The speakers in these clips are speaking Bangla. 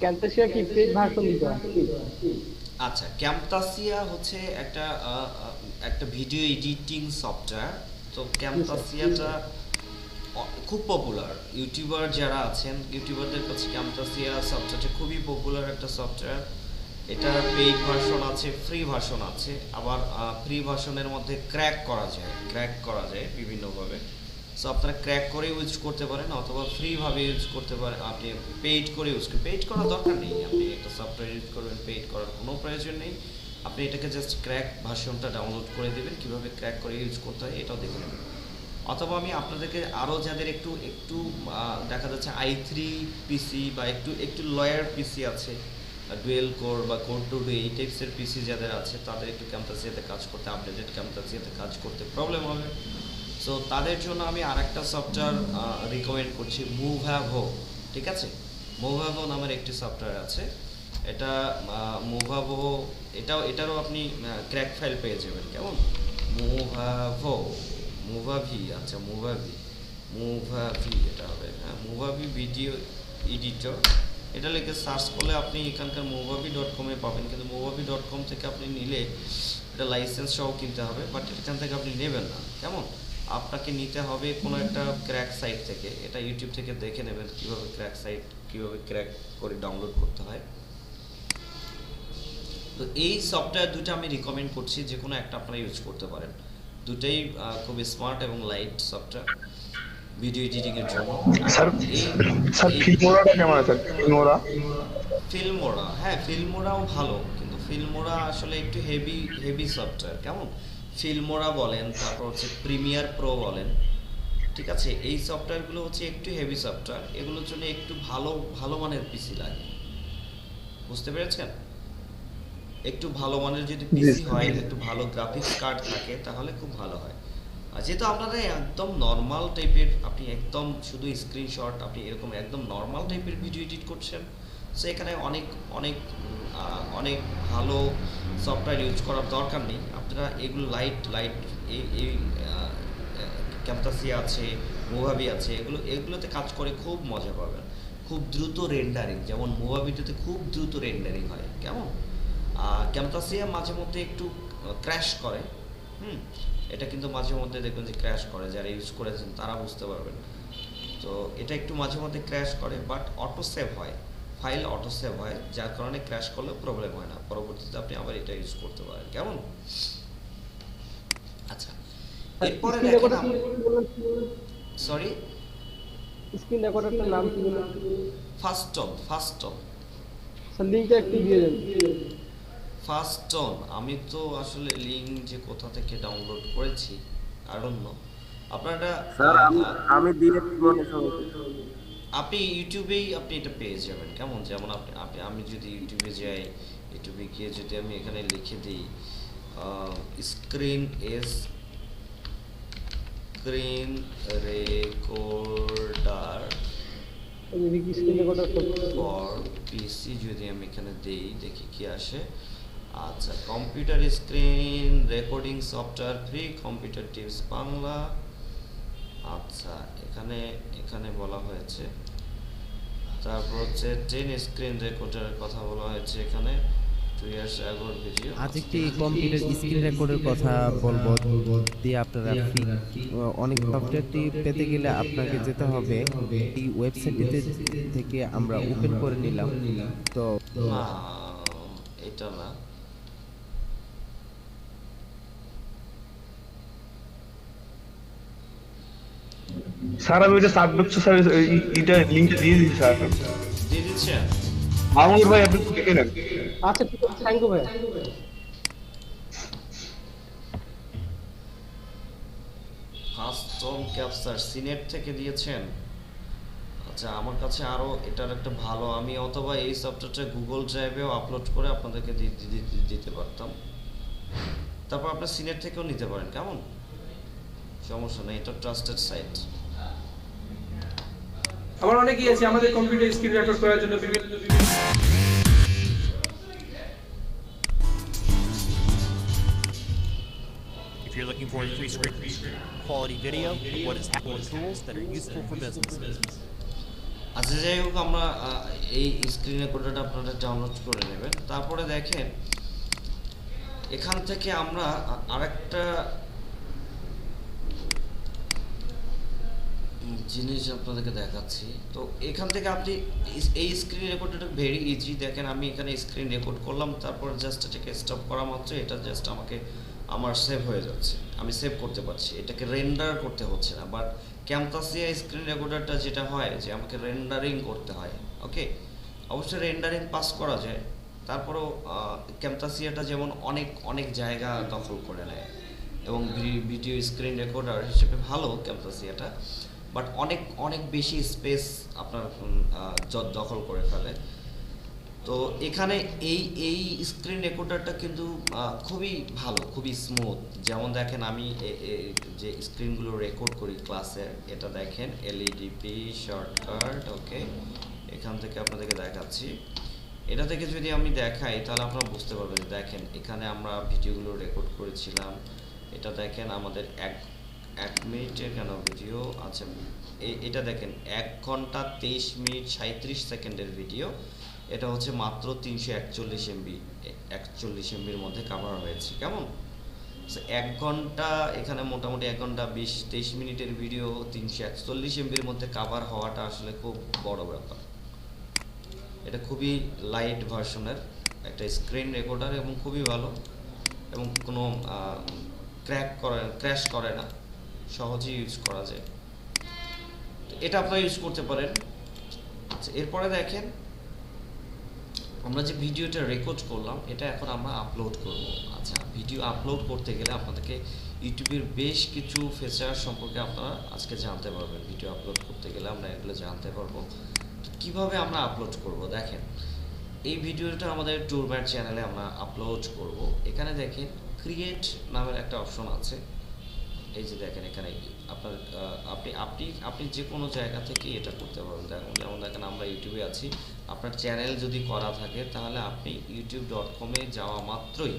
ক্যান্টাসিয়া কি পেড ভার্সন দিতে হয় কি? আচ্ছা, ক্যামতাসিয়া হচ্ছে একটা একটা ভিডিও এডিটিং সফটওয়্যার। তো জি স্যার। ক্যামতাসিয়াটা খুব পপুলার। ইউটিউবার যারা আছেন, ইউটিউবারদের কাছে ক্যামতাসিয়া সফটওয়্যারটা খুবই পপুলার একটা সফটওয়্যার। এটার পেইড ভার্সন আছে, ফ্রি ভার্সন আছে। আবার ফ্রি ভার্সনের মধ্যে ক্র্যাক করা যায় বিভিন্নভাবে। সো আপনারা ক্র্যাক করে ইউজ করতে পারেন অথবা ফ্রিভাবে ইউজ করতে পারেন। আপনি পেইড করে পেইড করার দরকার নেই। আপনি একটা সফটওয়্যার ইউজ করবেন, পেইড করার কোনো প্রয়োজন নেই। আপনি এটাকে জাস্ট ক্র্যাক ভার্সনটা ডাউনলোড করে দেবেন, কীভাবে ক্র্যাক করে ইউজ করতে হয় এটাও দেখে নেবেন। অথবা আমি আপনাদেরকে আরও যাদের একটু একটু দেখা যাচ্ছে i3 পিসি বা একটু একটু লয়ার পিসি আছে, ডুয়েল কোর বা কোর টু ডু এই টাইপসের পিসি যাদের আছে, তাদের একটু ক্যাম্পাসিয়াতে কাজ করতে, আপডেটেড ক্যাম্পাসিয়াতে কাজ করতে প্রবলেম হবে। সো তাদের জন্য আমি আরেকটা সফটওয়্যার রিকমেন্ড করছি, মুভাভো। ঠিক আছে, মুভাভো নামের একটি সফটওয়্যার আছে। এটা মুভাভো, এটারও আপনি ক্র্যাক ফাইল পেয়ে যাবেন। কেমন? মুভাভো, মুভাভি, আচ্ছা মুভাভি এটা হবে, হ্যাঁ মুভাভি ভিডিও এডিটর। এটা লিখে সার্চ করলে আপনি এখানকার মুভাভি.com-এ পাবেন। কিন্তু মুভাভি.com থেকে আপনি নিলে এটা লাইসেন্স সহ কিনতে হবে, বাট এখান থেকে আপনি নেবেন না। কেমন? আপনাকে নিতে হবে কোনো একটা ক্র্যাক সাইট থেকে। এটা ইউটিউব থেকে দেখে নেবেন কীভাবে ক্র্যাক করে ডাউনলোড করতে হয়। তো এই সফটওয়্যার দুটো আমি রিকমেন্ড করছি, যে কোনো একটা আপনারা ইউজ করতে পারেন। দুটোই খুব স্মার্ট এবং লাইট সফটওয়্যার ভিডিও এডিটিংয়ের জন্য। স্যার, এখন এই স্যার এই ফিল্মোরাটা কেমন আছে? ফিল্মোরা ফিল্মোরা, হ্যাঁ ফিল্মোরাও ভালো, কিন্তু ফিল্মোরা আসলে একটু হেভি হেভি সফটওয়্যার। কেমন? ফিল্মোরা বলেন, তারপর হচ্ছে প্রিমিয়ার প্রো বলেন। ঠিক আছে, এই সফটওয়্যারগুলো হচ্ছে একটু হেভি সফটওয়্যার, এগুলোর জন্য একটু ভালো ভালো মানের পিসি লাগে। বুঝতে পেরেছেন? একটু ভালো মানের যদি জি পিসি স্যার। হয়, একটু ভালো গ্রাফিক্স কার্ড থাকে, তাহলে খুব ভালো হয়। আর যেহেতু আপনারা একদম নর্মাল টাইপের, আপনি একদম শুধু স্ক্রিনশট, আপনি এরকম একদম নর্মাল টাইপের ভিডিও এডিট করছেন, সো এখানে অনেক অনেক অনেক ভালো সফটওয়্যার ইউজ করার দরকার নেই। আপনারা এগুলো লাইট লাইট এই এই ক্যামতাসিয়া আছে, মুভাবি আছে, এগুলোতে কাজ করে খুব মজা পাবেন। খুব দ্রুত রেন্ডারিং, যেমন মুভাবিটাতে খুব দ্রুত রেন্ডারিং হয়। কেমন? ক্যামতাসিয়া মাঝে মধ্যে একটু ক্র্যাশ করে। হুম, এটা কিন্তু মাঝে মধ্যে দেখবেন যে ক্র্যাশ করে, যারা ইউজ করেছেন তারা বুঝতে পারবেন। তো এটা একটু মাঝে মধ্যে ক্র্যাশ করে, বাট অটো সেভ হয়, ফাইল অটো সেভ হয়, যার কারণে ক্র্যাশ করলেও প্রবলেম হয় না। পরবর্তীতে আপনি আবার এটা ইউজ করতে পারেন। কেমন? আচ্ছা, এরপরে স্ক্রিন দেখেন রেকর্ডার কি বললেন? সরি, স্ক্রিন রেকর্ডারটার নাম কি বললেন? ফাস্টন। স্যার লিংকটা একটু দিয়ে দেন। ফাস্টন, আমি তো আসলে লিঙ্ক যে কোথা থেকে ডাউনলোড করেছি আই ডোন্ট নো। আপনারা স্যার আমি দিয়েছি মনে সবাইকে। আপনি ইউটিউবেই আপনি এটা পেয়ে যাবেন। কেমন? যেমন আমি যদি ইউটিউবে যাই, ইউটিউবে গিয়ে যদি আমি এখানে লিখে দিই স্ক্রিন স্ক্রিন রেকর্ডার যদি কি স্ক্রিন রেকর্ডার করতে ফর পিসি, যদি আমি এখানে দেই, দেখি কি আসে। আচ্ছা, computer screen recording software free, computer tips Bangla. আচ্ছা, এখানে এখানে বলা হয়েছে। তারপর হচ্ছে 10 স্ক্রিন রেকর্ডারের কথা বলা হয়েছে এখানে, 2 ইয়ার্স আগোর ভিডিও। আজ একটি কম্পিউটার স্ক্রিন রেকর্ডের কথা বলবো, দিয়ে আপনারা ফ্রি অনেক সফটওয়্যারটি পেতে গেলে আপনাকে যেতে হবে এই ওয়েবসাইটটিতে থেকে আমরা ওপেন করে নিলাম। তো না, এটা না। স্যার আমি ওইটা সাবস্ক্রিপশন স্যার, এটা লিংকটা দিয়ে দিচ্ছি স্যার। দিয়ে দিচ্ছেন? মামুন ভাই আপনি দেখে নেন। আচ্ছা ঠিক আছে, থ্যাংক ইউ ভাই। কাস্টম ক্যাপচার সিনেট থেকে দিয়েছেন? আচ্ছা, আমার কাছে আরও এটার একটা ভালো, আমি অথবা এই সফটওয়্যারটা গুগল ড্রাইভেও আপলোড করে আপনাদেরকে দিতে পারতাম। তারপর আপনার সিনেট থেকেও নিতে পারেন। কেমন? সমস্যা নেই, এটা ট্রাস্টেড সাইট। আমার অনেকেই আছে আমাদের কম্পিউটার স্ক্রিন রেকর্ড করার জন্য বিভিন্ন। If you're looking for free script quality video, what is Apple tools that are useful for businesses? আচ্ছা, যাই হোক, আমরা এই স্ক্রিন রেকর্ডারটা আপনারা ডাউনলোড করে নেবেন। তারপরে দেখেন এখান থেকে আমরা আরেকটা জিনিস আপনাদেরকে দেখাচ্ছি। তো এখান থেকে আপনি এই স্ক্রিন রেকর্ডারটা ভেরি ইজি। দেখেন আমি এখানে স্ক্রিন রেকর্ড করলাম, তারপর জাস্ট এটাকে স্টপ করা মাত্র এটা জাস্ট আমাকে আমার সেভ হয়ে যাচ্ছে, আমি সেভ করতে পারছি, এটাকে রেন্ডার করতে হচ্ছে না। বাট ক্যামতাসিয়া স্ক্রিন রেকর্ডারটা যেটা হয় যে আমাকে রেন্ডারিং করতে হয়। ওকে, অবশ্যই রেন্ডারিং পাস করা যায়, তারপরেও ক্যামতাসিয়াটা যেমন অনেক অনেক জায়গা দখল করে নেয় এবং ভিডিও স্ক্রিন রেকর্ডার হিসেবে ভালো ক্যামতাসিয়াটা, বাট অনেক অনেক বেশি স্পেস আপনার দখল করে ফেলে। তো এখানে এই স্ক্রিন রেকর্ডারটা কিন্তু খুবই ভালো, খুবই স্মুথ। যেমন দেখেন আমি যে স্ক্রিনগুলো রেকর্ড করি ক্লাসের, এটা দেখেন এলইডিপি শর্টকাট। ওকে, এখান থেকে আপনাদেরকে দেখাচ্ছি। এটা থেকে যদি আমি দেখাই তাহলে আপনারা বুঝতে পারবেন। দেখেন এখানে আমরা ভিডিওগুলো রেকর্ড করেছিলাম, এটা দেখেন আমাদের এক মিনিটের কেন ভিডিও আছে, এটা দেখেন 1 ঘন্টা 23 মিনিট 37 সেকেন্ডের ভিডিও। এটা হচ্ছে মাত্র 341 এমবি, 41 এমবির মধ্যে কাভার হয়েছে। কেমন 1 ঘন্টা, এখানে মোটামুটি 1 ঘন্টা 23 মিনিটের ভিডিও 341 এমবির মধ্যে কাভার হওয়াটা আসলে খুব বড় ব্যাপার। এটা খুবই লাইট ভার্সনের একটা স্ক্রিন রেকর্ডার এবং খুবই ভালো, এবং কোনো ক্র্যাশ করে না, সহজেই ইউজ করা যায়। এটা আপনারা ইউজ করতে পারেন। আচ্ছা, এরপরে দেখেন আমরা যে ভিডিওটা রেকর্ড করলাম এটা এখন আমরা আপলোড করব। আচ্ছা, ভিডিও আপলোড করতে গেলে আপনাদেরকে ইউটিউবের বেশ কিছু ফিচার সম্পর্কে আপনারা আজকে জানতে পারবেন। ভিডিও আপলোড করতে গেলে আমরা এগুলো জানতে পারবো। কিভাবে আমরা আপলোড করব দেখেন, এই ভিডিওটা আমাদের টুরম্যাট চ্যানেলে আমরা আপলোড করব। এখানে দেখেন ক্রিয়েট নামের একটা অপশন আছে, এই যে দেখেন এখানে আপনার আপনি যে কোনো জায়গা থেকে এটা করতে পারবেন। যেমন দেখেন আমরা ইউটিউবে আছি, আপনার চ্যানেল যদি করা থাকে তাহলে আপনি youtube.com-এ যাওয়া মাত্রই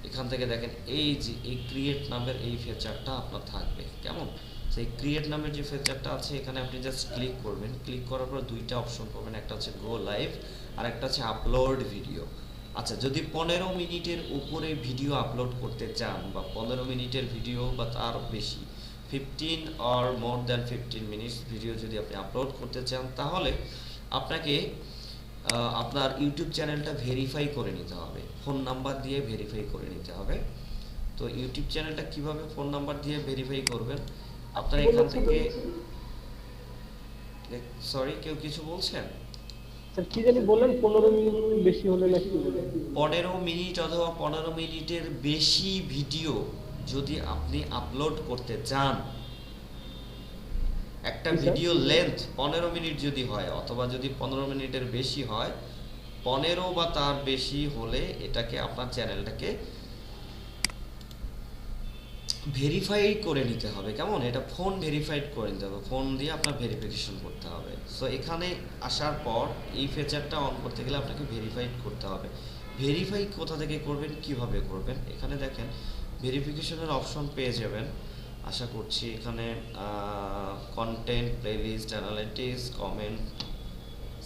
এখান থেকে দেখেন এই যে এই ক্রিয়েট নামের এই ফিচারটা আপনার থাকবে। কেমন, সেই ক্রিয়েট নামের যে ফিচারটা আছে এখানে আপনি জাস্ট ক্লিক করবেন। ক্লিক করার পর দুইটা অপশন পাবেন, একটা হচ্ছে গো লাইভ আর একটা হচ্ছে আপলোড ভিডিও। আচ্ছা, যদি 15 মিনিটের উপরে ভিডিও আপলোড করতে চান বা 15 মিনিটের ভিডিও বা তার বেশি 15 or more than 15 minutes video যদি আপনি আপলোড করতে চান তাহলে আপনাকে আপনার ইউটিউব চ্যানেলটা ভেরিফাই করে নিতে হবে, ফোন নাম্বার দিয়ে ভেরিফাই করে নিতে হবে। তো ইউটিউব চ্যানেলটা কিভাবে ফোন নাম্বার দিয়ে ভেরিফাই করবেন, আপনারা এখান থেকে সরি কেউ কিছু বলছেন? স্যার কি জানি বললেন 15 মিনিট বেশি হলে নাকি 15 মিনিট অথবা 15 মিনিটের বেশি ভিডিও যদি আপনি আপলোড করতে চান, একটা ভিডিও লেন্থ 15 মিনিট যদি হয় অথবা যদি 15 মিনিটের বেশি হয়, 15 বা তার বেশি হলে এটাকে আপনার চ্যানেলটাকে ভেরিফাই করে নিতে হবে। কেমন, এটা ফোন ভেরিফাইড করে নিতে হবে, ফোন দিয়ে আপনার ভেরিফিকেশন করতে হবে। সো এখানে আসার পর এই ফিচারটা অন করতে গেলে আপনাকে ভেরিফাইড করতে হবে। ভেরিফাই কোথা থেকে করবেন, কিভাবে করবেন, এখানে দেখেন ভেরিফিকেশনের অপশন পেয়ে যাবেন আশা করছি। এখানে content, playlist, analytics, comment,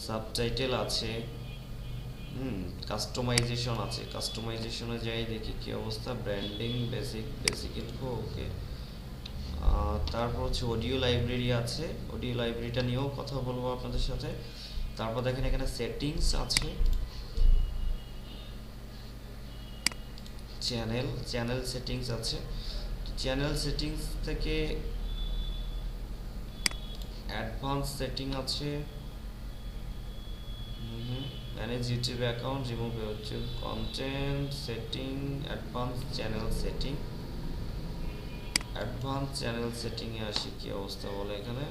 subtitle আছে, কাস্টমাইজেশন আছে। কাস্টমাইজেশনে যাই দেখি কি অবস্থা, ব্র্যান্ডিং, বেসিক ইনফো। ওকে, তারপর হচ্ছে অডিও লাইব্রেরি আছে, অডিও লাইব্রেরিটা নিয়েও কথা বলবো আপনাদের সাথে। তারপর দেখেন এখানে সেটিংস আছে, চ্যানেল সেটিংস আছে। চ্যানেল সেটিংস থেকে অ্যাডভান্স সেটিং আছে, manage YouTube account, remove YouTube content, setting, advance channel setting. Advance channel setting এ আসি কি অবস্থা বলে এখানে,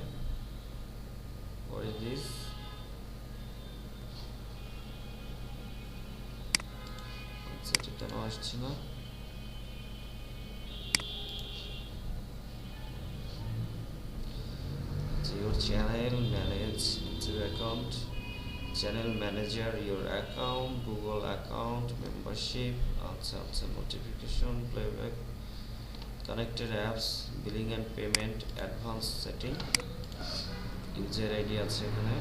what is this? আচ্ছা, এটা কেন আসছে না? your channel manage YouTube account, channel manager, your account, Google account, membership, আচ্ছা notification, playback, connected apps, billing and payment, advanced setting, user ID আছে এখানে।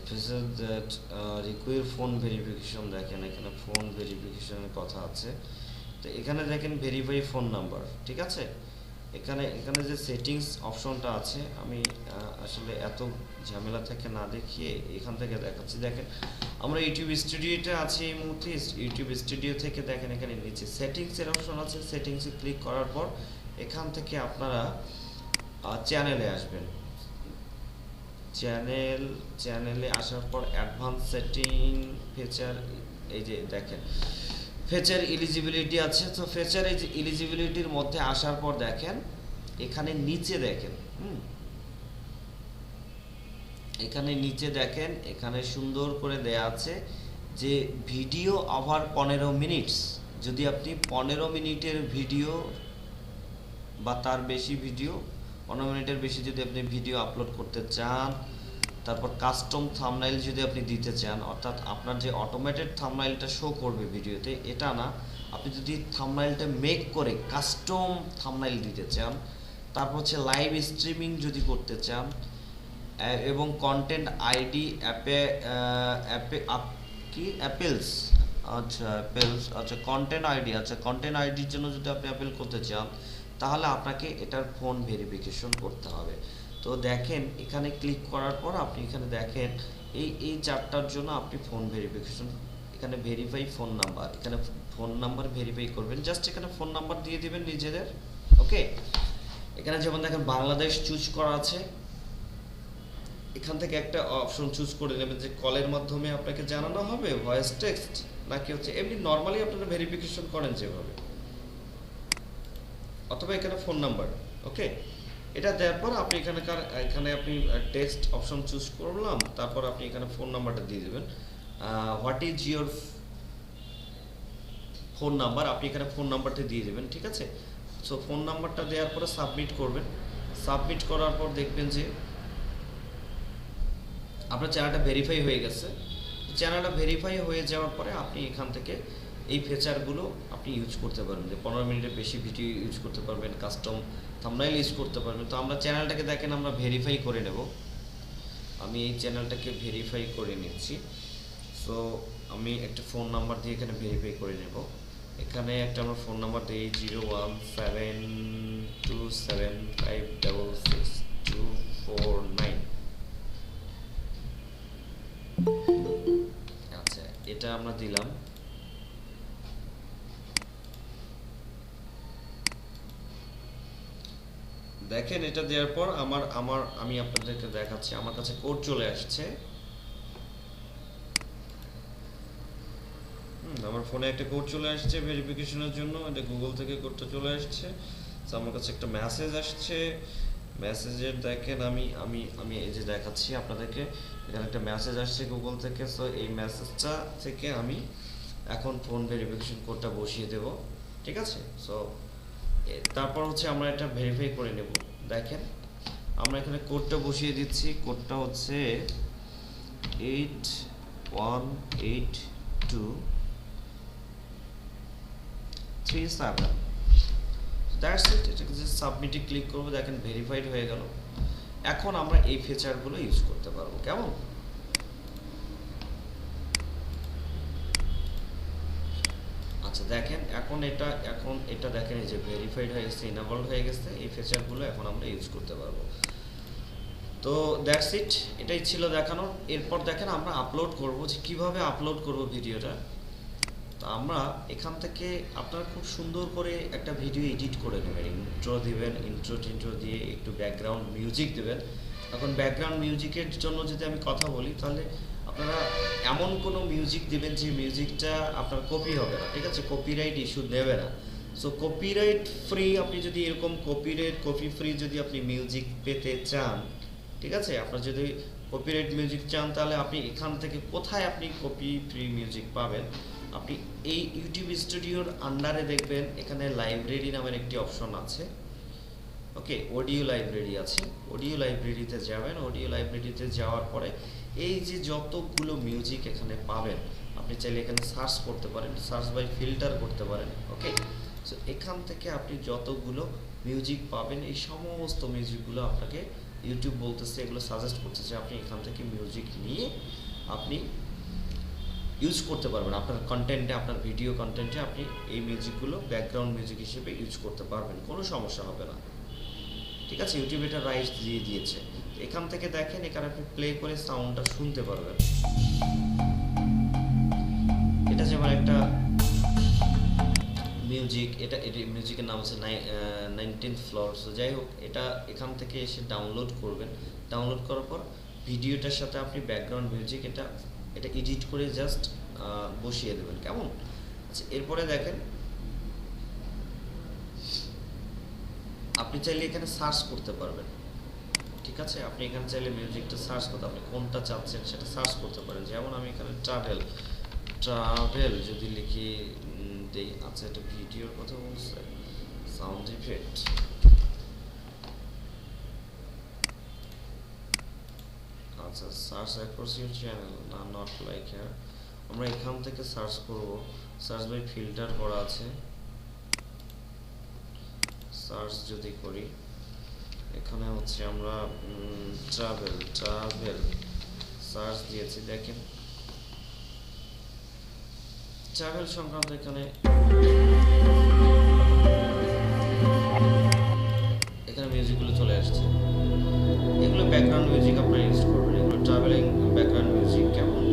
represent that require phone verification দেখেন এখানে ফোন ভেরিফিকেশনের কথা আছে তো এখানে দেখেন ভেরিফাই ফোন নাম্বার ঠিক আছে এখানে এখানে যে সেটিংস অপশনটা আছে আমি আসলে এত ঝামেলা থেকে না দেখিয়ে এখান থেকে দেখাচ্ছি দেখেন আমরা ইউটিউব স্টুডিওতে আছি এই মুহূর্তে ইউটিউব স্টুডিও থেকে দেখেন এখানে নিচে সেটিংসের অপশন আছে সেটিংসে ক্লিক করার পর এখান থেকে আপনারা চ্যানেলে আসবেন চ্যানেলে আসার পর অ্যাডভান্স সেটিং ফিচার এই যে দেখেন ফিচার এলিজিবিলিটি আছে তো ফিচার এলিজিবিলিটির মধ্যে আসার পর দেখেন এখানে নিচে দেখেন এখানে নিচে দেখেন এখানে সুন্দর করে দেয়া আছে যে ভিডিও ওভার 15 মিনিটস যদি আপনি 15 মিনিটের ভিডিও বা তার বেশি ভিডিও 15 মিনিটের বেশি যদি আপনি ভিডিও আপলোড করতে চান তারপর কাস্টম থাম্বনেইল যদি আপনি দিতে চান অর্থাৎ আপনার যে অটোমেটেড থাম্বনেইলটা শো করবে ভিডিওতে এটা না আপনি যদি থাম্বনেইলটা মেক করে কাস্টম থাম্বনেইল দিতে চান তারপর হচ্ছে লাইভ স্ট্রিমিং যদি করতে চান এবং কন্টেন্ট আইডি অ্যাপেলস আচ্ছা কন্টেন্ট আইডির জন্য যদি আপনি অ্যাপেল করতে চান তাহলে আপনাকে এটার ফোন ভেরিফিকেশন করতে হবে তো দেখেন এখানে ক্লিক করার পর আপনি এখানে দেখেন এই চারটার জন্য আপনি ফোন ভেরিফিকেশন এখানে ভেরিফাই ফোন নাম্বার এখানে ফোন নাম্বার ভেরিফাই করবেন জাস্ট এখানে ফোন নাম্বার দিয়ে দিবেন নিজেদের ওকে এখানে যেমন দেখেন বাংলাদেশ চুজ করা আছে এখান থেকে একটা অপশন চুজ করে নেবেন যে কলের মাধ্যমে আপনাকে জানানো হবে ভয়েস টেক্সট নাকি হচ্ছে এমনি নরমালি আপনারা ভেরিফিকেশন করেন যেভাবে অথবা এখানে ফোন নাম্বার ওকে এটা দেওয়ার পর আপনি এখানে আপনি টেক্সট অপশন চুজ করলাম তারপর আপনি এখানে ফোন নাম্বারটা দিয়ে দেবেন what is your phone number আপনি এখানে ফোন নাম্বারটা দিয়ে দেবেন ঠিক আছে সো ফোন নাম্বারটা দেওয়ার পরে সাবমিট করবেন সাবমিট করার পর দেখবেন যে আপনার চ্যানেলটা ভেরিফাই হয়ে গেছে চ্যানেলটা ভেরিফাই হয়ে যাওয়ার পরে আপনি এখান থেকে এই ফিচারগুলো আপনি ইউজ করতে পারবেন যে 15 মিনিটের বেশি ভিডিও ইউজ করতে পারবেন কাস্টম থাম্বনেইল ইউজ করতে পারবেন তো আমরা চ্যানেলটাকে দেখেন আমরা ভেরিফাই করে নেব আমি এই চ্যানেলটাকে ভেরিফাই করে নিচ্ছি সো আমি একটা ফোন নাম্বার দিয়ে এখানে ভেরিফাই করে নেব এখানে একটা আমরা ফোন নাম্বার দিই 01727566249 আচ্ছা এটা আমরা দিলাম দেখেন এটা দেওয়ার পর আমি আপনাদেরকে দেখাচ্ছি আমার কাছে কোড চলে আসছে আমার ফোনে একটা কোড চলে আসছে ভেরিফিকেশনের জন্য এটা গুগল থেকে কোডটা চলে আসছে তো আমার কাছে একটা মেসেজ আসছে মেসেজের দেখেন আমি এই যে দেখাচ্ছি আপনাদেরকে এখানে একটা মেসেজ আসছে গুগল থেকে সো এই মেসেজটা থেকে আমি এখন ফোন ভেরিফিকেশন কোডটা বসিয়ে দেব ঠিক আছে সো তারপর হচ্ছে আমরা এটা ভেরিফাই করে নেব দেখেন আমরা এখানে কোডটা বসিয়ে দিচ্ছি কোডটা হচ্ছে 818237 দ্যাটস ইট এটাকে জাস্ট সাবমিটে ক্লিক করব দেখেন ভেরিফাইড হয়ে গেল এখন আমরা এই ফিচারগুলো ইউজ করতে পারবো কেমন আচ্ছা দেখেন এখন এটা দেখেন এই যে ভেরিফাইড হয়ে গেছে ইনেবলড হয়ে গেছে এই ফিচারগুলো এখন আমরা ইউজ করতে পারবো তো দ্যাটস ইট এটাই ছিল দেখানোর এরপর দেখেন আমরা আপলোড করব যে কিভাবে আপলোড করব ভিডিওটা তো আমরা এখান থেকে আপনারা খুব সুন্দর করে একটা ভিডিও এডিট করে নেবেন ইন্ট্রো দিবেন ইন্ট্রো দিয়ে একটু ব্যাকগ্রাউন্ড মিউজিক দিবেন এখন ব্যাকগ্রাউন্ড মিউজিকের জন্য যদি আমি কথা বলি তাহলে আপনারা এমন কোনো মিউজিক দিবেন যে মিউজিকটা আপনার কপি হবে না ঠিক আছে কপিরাইট ইস্যু দেবে না সো কপিরাইট ফ্রি, আপনি যদি এরকম কপি ফ্রি যদি আপনি মিউজিক পেতে চান, ঠিক আছে, আপনার যদি কপিরাইট মিউজিক চান, তাহলে আপনি এখান থেকে কোথায় আপনি কপি ফ্রি মিউজিক পাবেন? আপনি এই ইউটিউব স্টুডিওর আন্ডারে দেখবেন এখানে লাইব্রেরি নামের একটি অপশন আছে। ওকে, অডিও লাইব্রেরি আছে, অডিও লাইব্রেরিতে যাবেন। অডিও লাইব্রেরিতে যাওয়ার পরে এই যে যতগুলো মিউজিক এখানে পাবেন, আপনি চাইলে এখানে সার্চ করতে পারেন, সার্চ বাই ফিল্টার করতে পারেন। ওকে, সো এখান থেকে আপনি যতগুলো মিউজিক পাবেন, এই সমস্ত মিউজিকগুলো আপনাকে ইউটিউব বলতেছে, এগুলো সাজেস্ট করতেছে, আপনি এখান থেকে মিউজিক নিয়ে আপনি ইউজ করতে পারবেন আপনার কন্টেন্টে, আপনার ভিডিও কন্টেন্টে আপনি এই মিউজিকগুলো ব্যাকগ্রাউন্ড মিউজিক হিসেবে ইউজ করতে পারবেন, কোনো সমস্যা হবে না। ঠিক আছে, ইউটিউব এটা রাইটস দিয়ে দিয়েছে। এখান থেকে দেখেন, এখানে আপনি প্লে করে সাউন্ডটা শুনতে পারবেন। এটা যেমন একটা মিউজিক, এটা মিউজিকের নাম হচ্ছে 19th ফ্লোর। সো যাই হোক, এটা এখান থেকে এসে ডাউনলোড করবেন। ডাউনলোড করার পর ভিডিওটার সাথে আপনি ব্যাকগ্রাউন্ড মিউজিক এটা এডিট করে জাস্ট বসিয়ে দেবেন, কেমন? আচ্ছা, এরপরে দেখেন আপনি চাইলে এখানে সার্চ করতে পারবেন। ঠিক আছে, আপনি এখানে চাইলে মিউজিকটা সার্চ করতে, আপনি কোনটা চাচ্ছেন সেটা সার্চ করতে পারেন। যেমন আমি এখানে ট্রাভেল যদি লিখি দেই। আচ্ছা, এটা ভিডিওর কথা বলছে, সাউন্ড ইফেক্ট। আচ্ছা, সার্চ অ্যাক্রস ইউর চ্যানেল, না নট লাইক হিয়ার। আমরা এখান থেকে সার্চ করব, সার্চ বাই ফিল্টার করা আছে। সার্চ যদি করি, এখানে হচ্ছে আমরা ট্রাভেল সার্চ দিয়েছি। দেখেন ট্রাভেল সংক্রান্ত এখানে মিউজিকগুলো চলে আসছে। এগুলো ব্যাকগ্রাউন্ড মিউজিক আপনারা ইউজ করবেন, এগুলো ট্রাভেলিং ব্যাকগ্রাউন্ড মিউজিক। কেমন?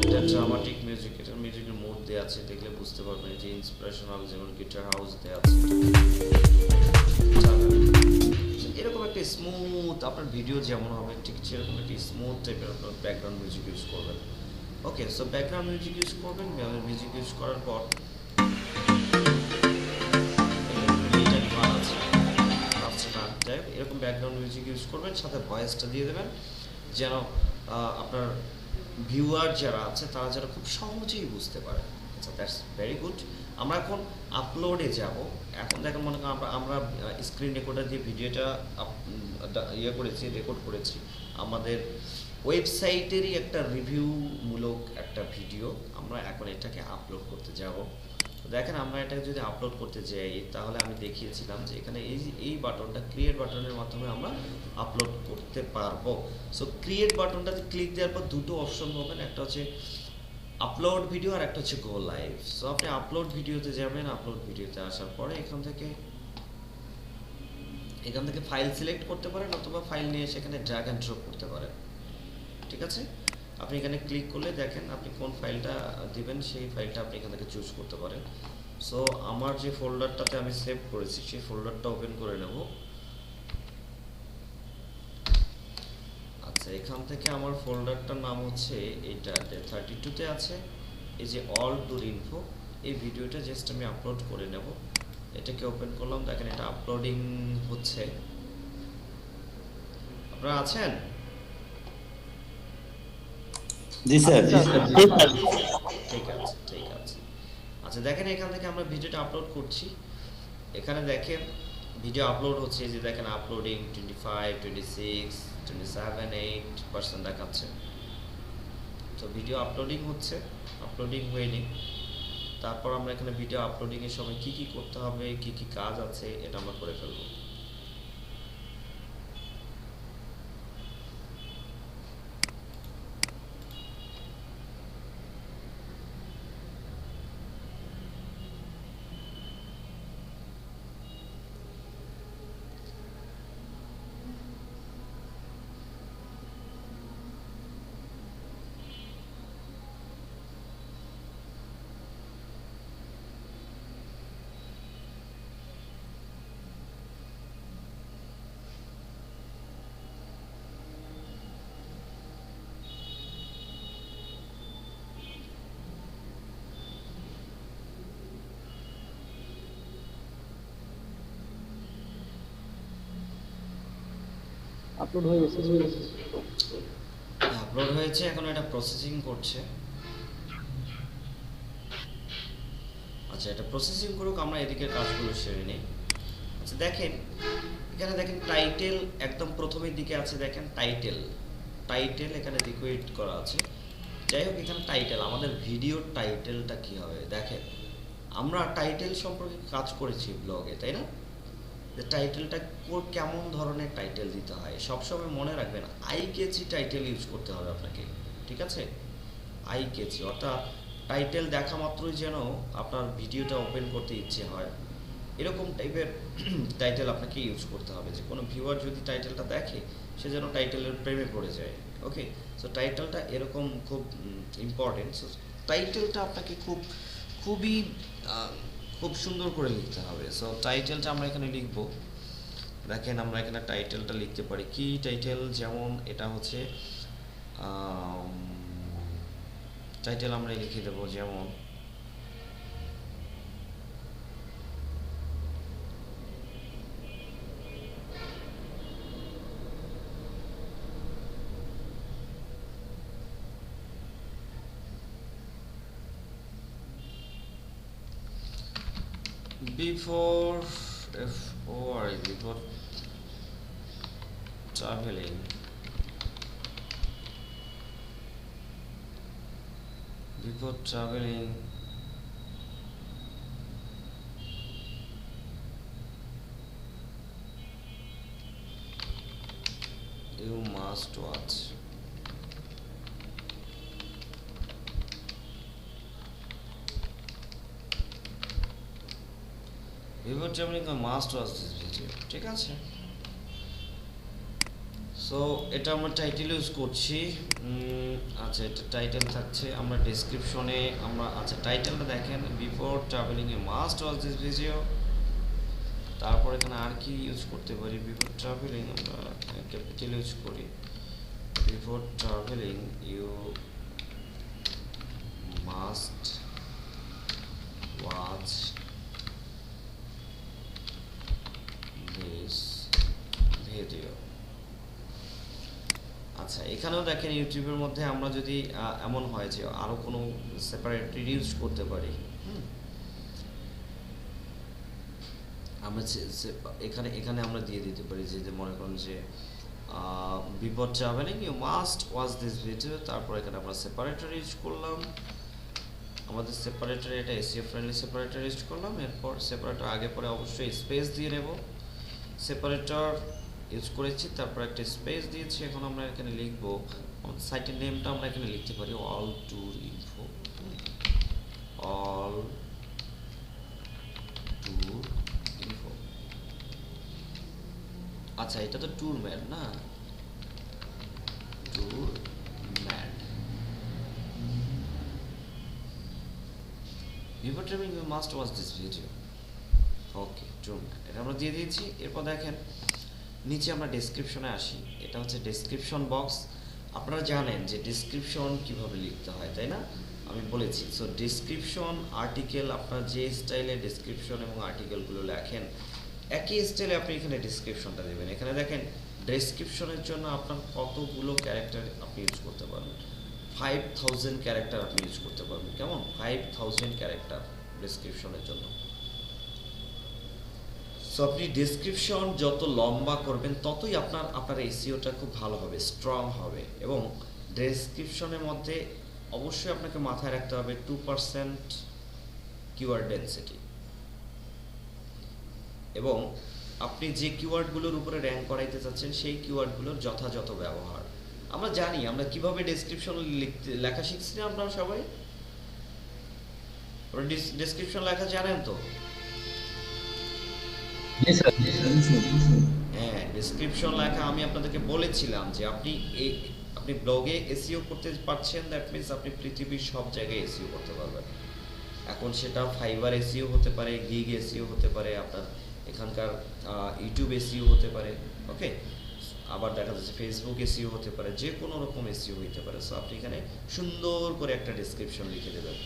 এটা ড্রামাটিক মিউজিক, এটার মিউজিকের মোড দেওয়া আছে, দেখলে বুঝতে পারবেন। যে ইন্সপিরেশনাল, যেমন গিটার হাউস দেওয়া আছে। এরকম একটা স্মুথ আপনার ভিডিও যেমন হবে, ঠিক সেরকম একটা স্মুথ টাইপের আপনার ব্যাকগ্রাউন্ড মিউজিক ইউজ করবেন। ওকে, সো ব্যাকগ্রাউন্ড মিউজিক ইউজ করবেন। মিউজিক ইউজ করার পর এরকম ব্যাকগ্রাউন্ড মিউজিক ইউজ করবেন, সাথে ভয়েসটা দিয়ে দেবেন, যেন আপনার ভিউয়ার যারা আছে তারা যেন খুব সহজেই বুঝতে পারে। আচ্ছা, দ্যাটস ভেরি গুড। আমরা এখন আপলোডে যাব। এখন দেখেন, মনে করেন আমরা স্ক্রিন রেকর্ডার দিয়ে ভিডিওটা রেকর্ড করেছি আমাদের ওয়েবসাইটেরই একটা রিভিউমূলক একটা ভিডিও। আমরা এখন এটাকে আপলোড করতে যাব। দেখেন, আমরা এটাকে যদি আপলোড করতে যাই, তাহলে আমি দেখিয়েছিলাম যে এখানে এই বাটনটা, ক্রিয়েট বাটনের মাধ্যমে আমরা আপলোড করতে পারবো। সো ক্রিয়েট বাটনটাতে ক্লিক দেওয়ার পর দুটো অপশন পাবেন, একটা হচ্ছে আপলোড ভিডিও আর একটা হচ্ছে গো লাইভ। সো আপনি আপলোড ভিডিওতে যাবেন। আপলোড ভিডিওতে আসার পরে এখান থেকে ফাইল সিলেক্ট করতে পারেন, অথবা ফাইল নিয়ে সেখানে ড্র্যাগ অ্যান্ড ড্রপ করতে পারেন। ঠিক আছে, আপনি এখানে ক্লিক করলে দেখেন আপনি কোন ফাইলটা দিবেন, সেই ফাইলটা আপনি এখান থেকে চুজ করতে পারেন। সো আমার যে ফোল্ডারটাতে আমি সেভ করেছি, সেই ফোল্ডারটা ওপেন করে নেব। আচ্ছা, এখান থেকে আমার ফোল্ডারটার নাম হচ্ছে এইটা 32-তে আছে, এই যে অল টুর ইনফো। এই ভিডিওটা জাস্ট আমি আপলোড করে নেব। এটাকে ওপেন করলাম, দেখেন এটা আপলোডিং হচ্ছে। আপনারা আছেন? জি স্যার। ঠিক আছে। আচ্ছা, দেখেন এখান থেকে আমরা ভিডিওটা আপলোড করছি। এখানে দেখেন ভিডিও আপলোড হচ্ছে, যে দেখেন আপলোডিং 25, 26, 27, 8% দেখাচ্ছে। তো ভিডিও আপলোডিং হচ্ছে, আপলোডিং হয়নি। তারপর আমরা এখানে ভিডিও আপলোডিং এর সময় কি করতে হবে, কি কাজ আছে, এটা আমরা করে ফেলবো। আপলোড হয়ে গেছে। আপলোড হয়েছে, এখন এটা প্রসেসিং করছে। আচ্ছা, এটা প্রসেসিং করুক, আমরা এদিকে কাজগুলো সেরে নিই। আচ্ছা দেখেন, এখানে দেখেন টাইটেল একদম প্রথমের দিকে আছে, দেখেন টাইটেল এখানে ডিক্রিয়েট করা আছে। যাই হোক, এখানে টাইটেল, আমাদের ভিডিওর টাইটেলটা কি হবে দেখেন। আমরা টাইটেল সম্পর্কে কাজ করেছি ব্লগে, তাই না? যে টাইটেলটা কেমন ধরনের টাইটেল দিতে হয় সবসময় মনে রাখবেন, আই ক্যাচি টাইটেল ইউজ করতে হবে আপনাকে, ঠিক আছে? আই ক্যাচি অর্থাৎ টাইটেল দেখা মাত্রই যেন আপনার ভিডিওটা ওপেন করতে ইচ্ছে হয়, এরকম টাইপের টাইটেল আপনাকে ইউজ করতে হবে, যে কোনো ভিউয়ার যদি টাইটেলটা দেখে সে যেন টাইটেলের প্রেমে পড়ে যায়। ওকে, সো টাইটেলটা এরকম খুব ইম্পর্টেন্ট। সো টাইটেলটা আপনাকে খুব সুন্দর করে লিখতে হবে। সো টাইটেলটা আমরা এখানে লিখব। দেখেন আমরা এখানে টাইটেলটা লিখতে পারি, কি টাইটেল, যেমন এটা হচ্ছে টাইটেল আমরা লিখে দেবো, যেমন before traveling, you must watch before traveling you must watch this video, ঠিক আছে? সো এটা আমরা টাইটেল ইউজ করছি। আচ্ছা, এটা টাইটেল থাকছে, আমরা ডেসক্রিপশনে আচ্ছা টাইটেলটা দেখেন, before travelling you must watch this video. তারপর এখানে আর কি ইউজ করতে পারি, বিফোর ট্রাভেলিং আমরা ক্যাপিটাল ইউজ করি, before travelling you must watch this video. আচ্ছা, এখানেও দেখেন ইউটিউবের মধ্যে আমরা যদি এমন হয় যে আরো কোনো সেপারেট ইউজ করতে পারি, আমরা এখানে আমরা দিয়ে দিতে পারি যে মনে করেন যে before travelling you must watch this video. তারপর এখানে আমরা সেপারেটর ইউজ করলাম, আমাদের সেপারেটর এটা এসইও ফ্রেন্ডলি সেপারেটর ইউজ করলাম। এরপর সেপারেটর আগে পরে অবশ্যই স্পেস দিয়ে নেব, সেপারেটর ইউজ করেছি, তারপর একটা স্পেস দিয়েছি। এখন আমরা এখানে লিখব, সাইটের নেমটা আমরা এখানে লিখতে পারি all tour info, all tour info. আচ্ছা, এটা তো ট্যুর ম্যাড না, tour mad. Before travelling you must watch this video. Okay, tour mad এটা আমরা দিয়ে দিয়েছি। এরপর দেখেন নিচে আমরা ডেসক্রিপশনে আসি, এটা হচ্ছে ডেসক্রিপশন বক্স। আপনারা জানেন যে ডেসক্রিপশন কিভাবে লিখতে হয়, তাই না? আমি বলেছি। সো ডেসক্রিপশন আর্টিকেল, আপনার যে স্টাইলে ডেসক্রিপশন এবং আর্টিকেলগুলো লেখেন একই স্টাইলে আপনি এখানে ডেসক্রিপশনটা দেবেন। এখানে দেখেন ডেসক্রিপশনের জন্য আপনার কতগুলো ক্যারেক্টার আপনি ইউজ করতে পারবেন, 5000 ক্যারেক্টার আপনি ইউজ করতে পারবেন। কেমন? 5000 ক্যারেক্টার ডেসক্রিপশনের জন্য। সো আপনি ডেসক্রিপশন যত লম্বা করবেন ততই আপনার এসইওটা খুব ভালো হবে, স্ট্রং হবে। এবং ডেসক্রিপশনের মধ্যে অবশ্যই আপনাকে মাথায় রাখতে হবে 2% কিওয়ার্ড ডেনসিটি, এবং আপনি যে কিওয়ার্ডগুলোর উপরে র্যাঙ্ক করাইতে চাচ্ছেন সেই কিওয়ার্ডগুলোর যথাযথ ব্যবহার। আমরা জানি আমরা কিভাবে ডেসক্রিপশন লেখা শিখছি না, আপনারা সবাই ডেসক্রিপশন লেখা জানেন তো? হ্যাঁ, ডেসক্রিপশন লেখা আমি আপনাদেরকে বলেছিলাম যে আপনি ব্লগে এসইও করতে পারছেন, দ্যাট মিনস আপনি পৃথিবীর সব জায়গায় এসইও করতে পারবেন। এখন সেটা ফাইবার এসইও হতে পারে, গিগ এসইও হতে পারে, আপনার এখানকার ইউটিউব এসইও হতে পারে, ওকে, আবার দেখা যাচ্ছে ফেসবুক এসইও হতে পারে, যে কোনো রকম এসইও হতে পারে। সো আপনি এখানে সুন্দর করে একটা ডেসক্রিপশন লিখে দেবেন।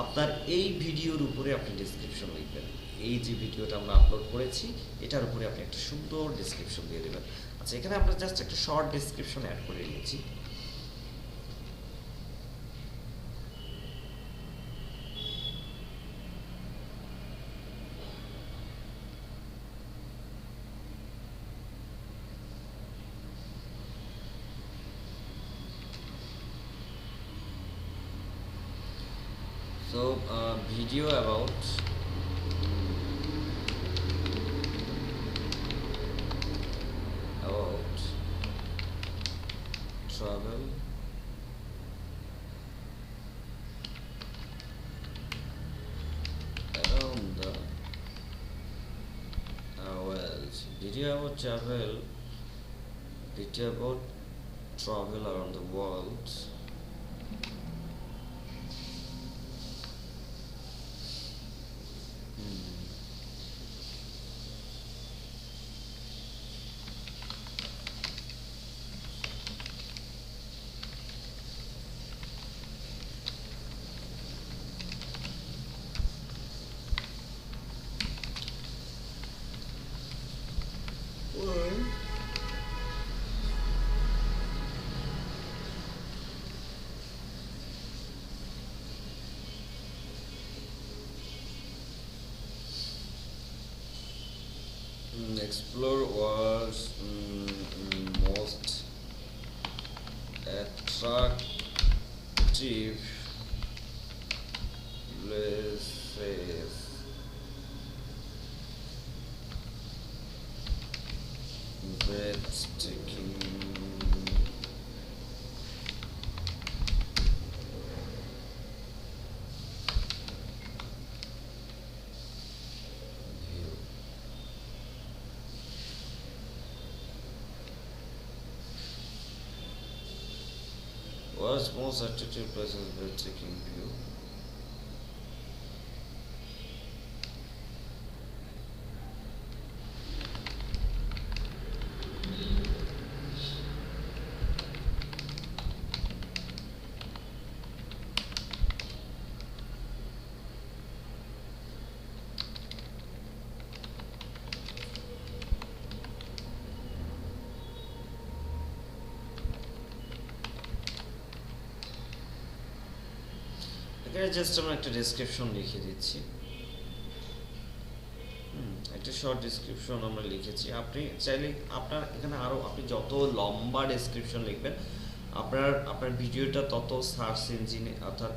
আপনার এই ভিডিওর উপরে আপনি ডেসক্রিপশন লিখবেন, এই যে ভিডিওটা আমরা আপলোড করেছি এটার উপরে আপনি একটা সুন্দর ডেসক্রিপশন দিয়ে দেবেন। আচ্ছা, এখানে আমরা জাস্ট একটা শর্ট ডেসক্রিপশন অ্যাড করে নিয়েছি। So video about travel around the world. Video about travel around the world. Explore world's most attractive places. Breathtaking view. World's most attractive places, breathtaking view. এখানে জাস্ট আমরা একটা ডেসক্রিপশন লিখে দিচ্ছি, একটা শর্ট ডেসক্রিপশন আমরা লিখেছি। আপনি চাইলে আপনার এখানে আরো আপনি যত লম্বা ডেসক্রিপশন লিখবেন আপনার ভিডিওটা তত সার্চ ইঞ্জিনে অর্থাৎ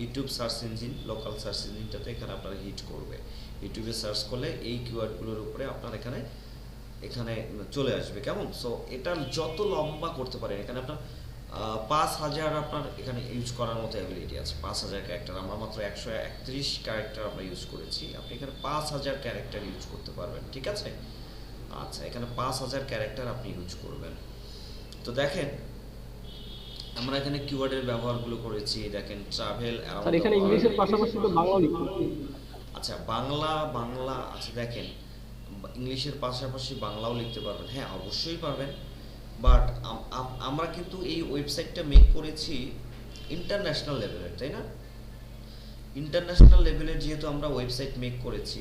YouTube search engine local search ইঞ্জিনটাতে এখানে আপনার হিট করবে। ইউটিউবে সার্চ করলে এই কিওয়ার্ডগুলোর উপরে আপনার এখানে চলে আসবে, কেমন? সো এটা যত লম্বা করতে পারেন, এখানে আপনার 5000 আপনার এখানে ইউজ করার মতো অ্যাবিলিটি আছে। 5000 ক্যারেক্টার, আমরা মাত্র 131 ক্যারেক্টার আমরা ইউজ করেছি। আপনি এখানে 5000 ক্যারেক্টার ইউজ করতে পারবেন, ঠিক আছে? আচ্ছা, এখানে 5000 ক্যারেক্টার আপনি ইউজ করবেন। তো দেখেন আমরা এখানে কিওয়ার্ডের ব্যবহারগুলো করেছি। দেখেন ট্রাভেল অ্যারাউন্ড, আর এখানে ইংলিশের পাশাপাশি তো বাংলাও লিখতে। আচ্ছা, বাংলা আচ্ছা, দেখেন ইংলিশের পাশাপাশি বাংলাও লিখতে পারবেন। হ্যাঁ, অবশ্যই পারবেন, বাট আমরা কিন্তু এই ওয়েবসাইটটা মেক করেছি ইন্টারন্যাশনাল লেভেলের, তাই না? ইন্টারন্যাশনাল লেভেলের যেহেতু আমরা ওয়েবসাইট মেক করেছি,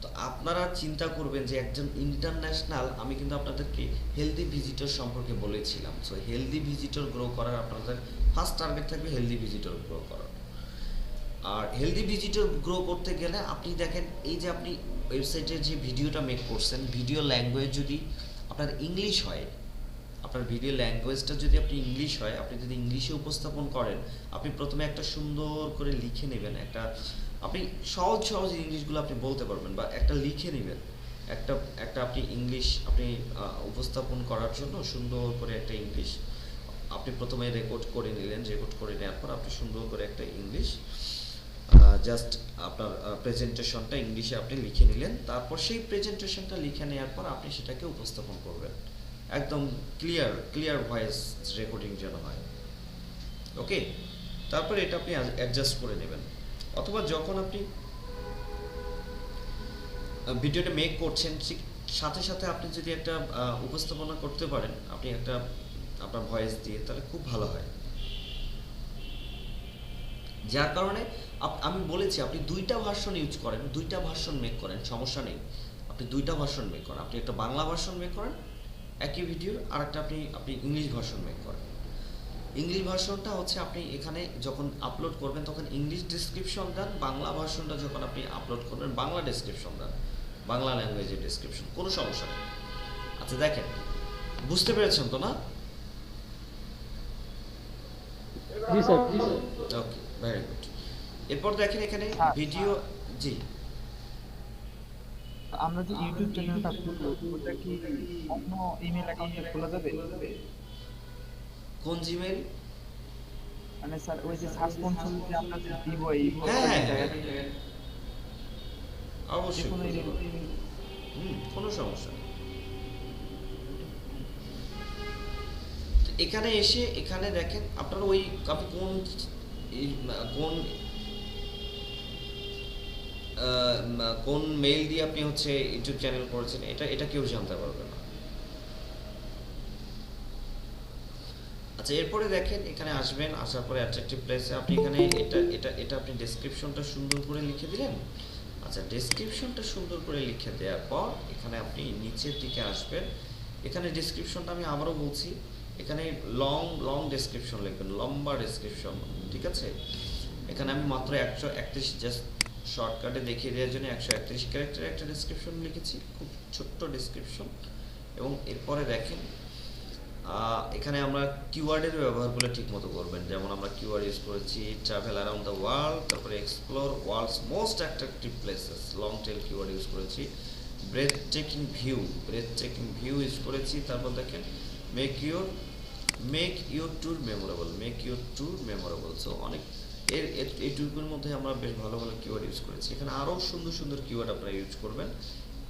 তো আপনারা চিন্তা করবেন যে একজন ইন্টারন্যাশনাল, আমি কিন্তু আপনাদেরকে হেলদি ভিজিটর সম্পর্কে বলেছিলাম। সো হেলদি ভিজিটর গ্রো করার আপনাদের ফার্স্ট টার্গেট থাকবে হেলদি ভিজিটর গ্রো করার। আর হেলদি ভিজিটর গ্রো করতে গেলে আপনি দেখেন এই যে আপনি ওয়েবসাইটের যে ভিডিওটা মেক করছেন, ভিডিও ল্যাঙ্গুয়েজ যদি আপনার ইংলিশ হয়, আপনার ভিডিও ল্যাঙ্গুয়েজটা যদি আপনি ইংলিশ হয়, আপনি যদি ইংলিশে উপস্থাপন করেন, আপনি প্রথমে একটা সুন্দর করে লিখে নেবেন, আপনি সহজ ইংলিশগুলো আপনি বলতে পারবেন, বা একটা লিখে নেবেন একটা আপনি ইংলিশ আপনি উপস্থাপন করার জন্য সুন্দর করে একটা ইংলিশ আপনি প্রথমে রেকর্ড করে নিলেন। রেকর্ড করে নেওয়ার পর আপনি সুন্দর করে একটা ইংলিশ জাস্ট আপনার প্রেজেন্টেশনটা ইংলিশে আপনি লিখে নিলেন। তারপর সেই প্রেজেন্টেশনটা লিখে নেওয়ার পর আপনি সেটাকে উপস্থাপন করবেন, একদম ক্লিয়ার ভয়েস রেকর্ডিং যেন হয়। ওকে, তারপরে এটা আপনি অ্যাডজাস্ট করে নেবেন। অথবা যখন আপনি ভিডিওটা মেক করছেন, সাথে সাথে আপনি যদি একটা উপস্থাপনা করতে পারেন আপনি একটা আপনার ভয়েস দিয়ে, তাহলে খুব ভালো হয়। যার কারণে আমি বলেছি আপনি 2টা ভার্সন ইউজ করেন, 2টা ভার্সন মেক করেন, সমস্যা নেই। আপনি 2টা ভার্সন মেক করেন, আপনি একটা বাংলা ভার্সন মেক করেন, একই ভিডিওর আরেকটা আপনি আপনি ইংলিশ ভার্সন মেক করেন। ইংলিশ ভার্সনটা হচ্ছে আপনি এখানে যখন আপলোড করবেন তখন ইংলিশ ডেসক্রিপশন দেন, বাংলা ভার্সনটা যখন আপনি আপলোড করবেন বাংলা ডেসক্রিপশন দেন, বাংলা ল্যাঙ্গুয়েজের ডেসক্রিপশন, কোনো সমস্যা নেই। আচ্ছা দেখেন, বুঝতে পেরেছেন তো না? জি স্যার। ওকে, ভেরি গুড। এরপর দেখেন এখানে ভিডিও, জি আমরা যে ইউটিউব চ্যানেলটা খুলবো ওটা কি অন্য ইমেল অ্যাকাউন্টে খোলা যাবে? কোন জিমেইল? মানে স্যার ওই যে সার্চ কনসোল যে আমরা যে দিব এই হ্যাঁ, জায়গায় অবশ্যই, কোনো email কোনো সমস্যা নেই। তো এখানে এসে এখানে দেখেন আপনার ওই আপনি কোন কোন মেইল দিয়ে আপনি হচ্ছে ইউটিউব চ্যানেল করেছেন এটা এটা কেউ জানতে পারবে না। আচ্ছা, এরপরে দেখেন এখানে আসবেন, আসার পরে অ্যাট্রাকটিভ প্লেসে আপনি এখানে এটা আপনি ডেসক্রিপশনটা সুন্দর করে লিখে দিলেন। আচ্ছা, ডেসক্রিপশনটা সুন্দর করে লিখে দেওয়ার পর এখানে আপনি নিচের দিকে আসবেন। এখানে ডেসক্রিপশনটা আমি আবারও বলছি, এখানে লং ডেসক্রিপশন লিখবেন, লম্বা ডেসক্রিপশন, ঠিক আছে? এখানে আমি মাত্র 131 জাস্ট শর্টকাটে দেখিয়ে দেওয়ার জন্য 131 ক্যারেক্টার একটা ডেসক্রিপশন লিখেছি, খুব ছোট্ট ডেসক্রিপশন। এবং এরপরে দেখেন এখানে আমরা কিওয়ার্ডের ব্যবহারগুলো ঠিকমতো করবেন। যেমন আমরা কিওয়ার্ড ইউজ করেছি ট্রাভেল অ্যারাউন্ড দ্য ওয়ার্ল্ড, তারপরে explore world's most attractive places, long tail keyword use করেছি। ব্রেথ টেকিং ভিউ ইউজ করেছি। তারপর দেখেন make your tour memorable. So অনেক এই ট্যুরগুলোর মধ্যে আমরা বেশ ভালো ভালো কিওয়ার্ড ইউজ করেছি। এখানে আরও সুন্দর সুন্দর কিওয়ার্ড আপনারা ইউজ করবেন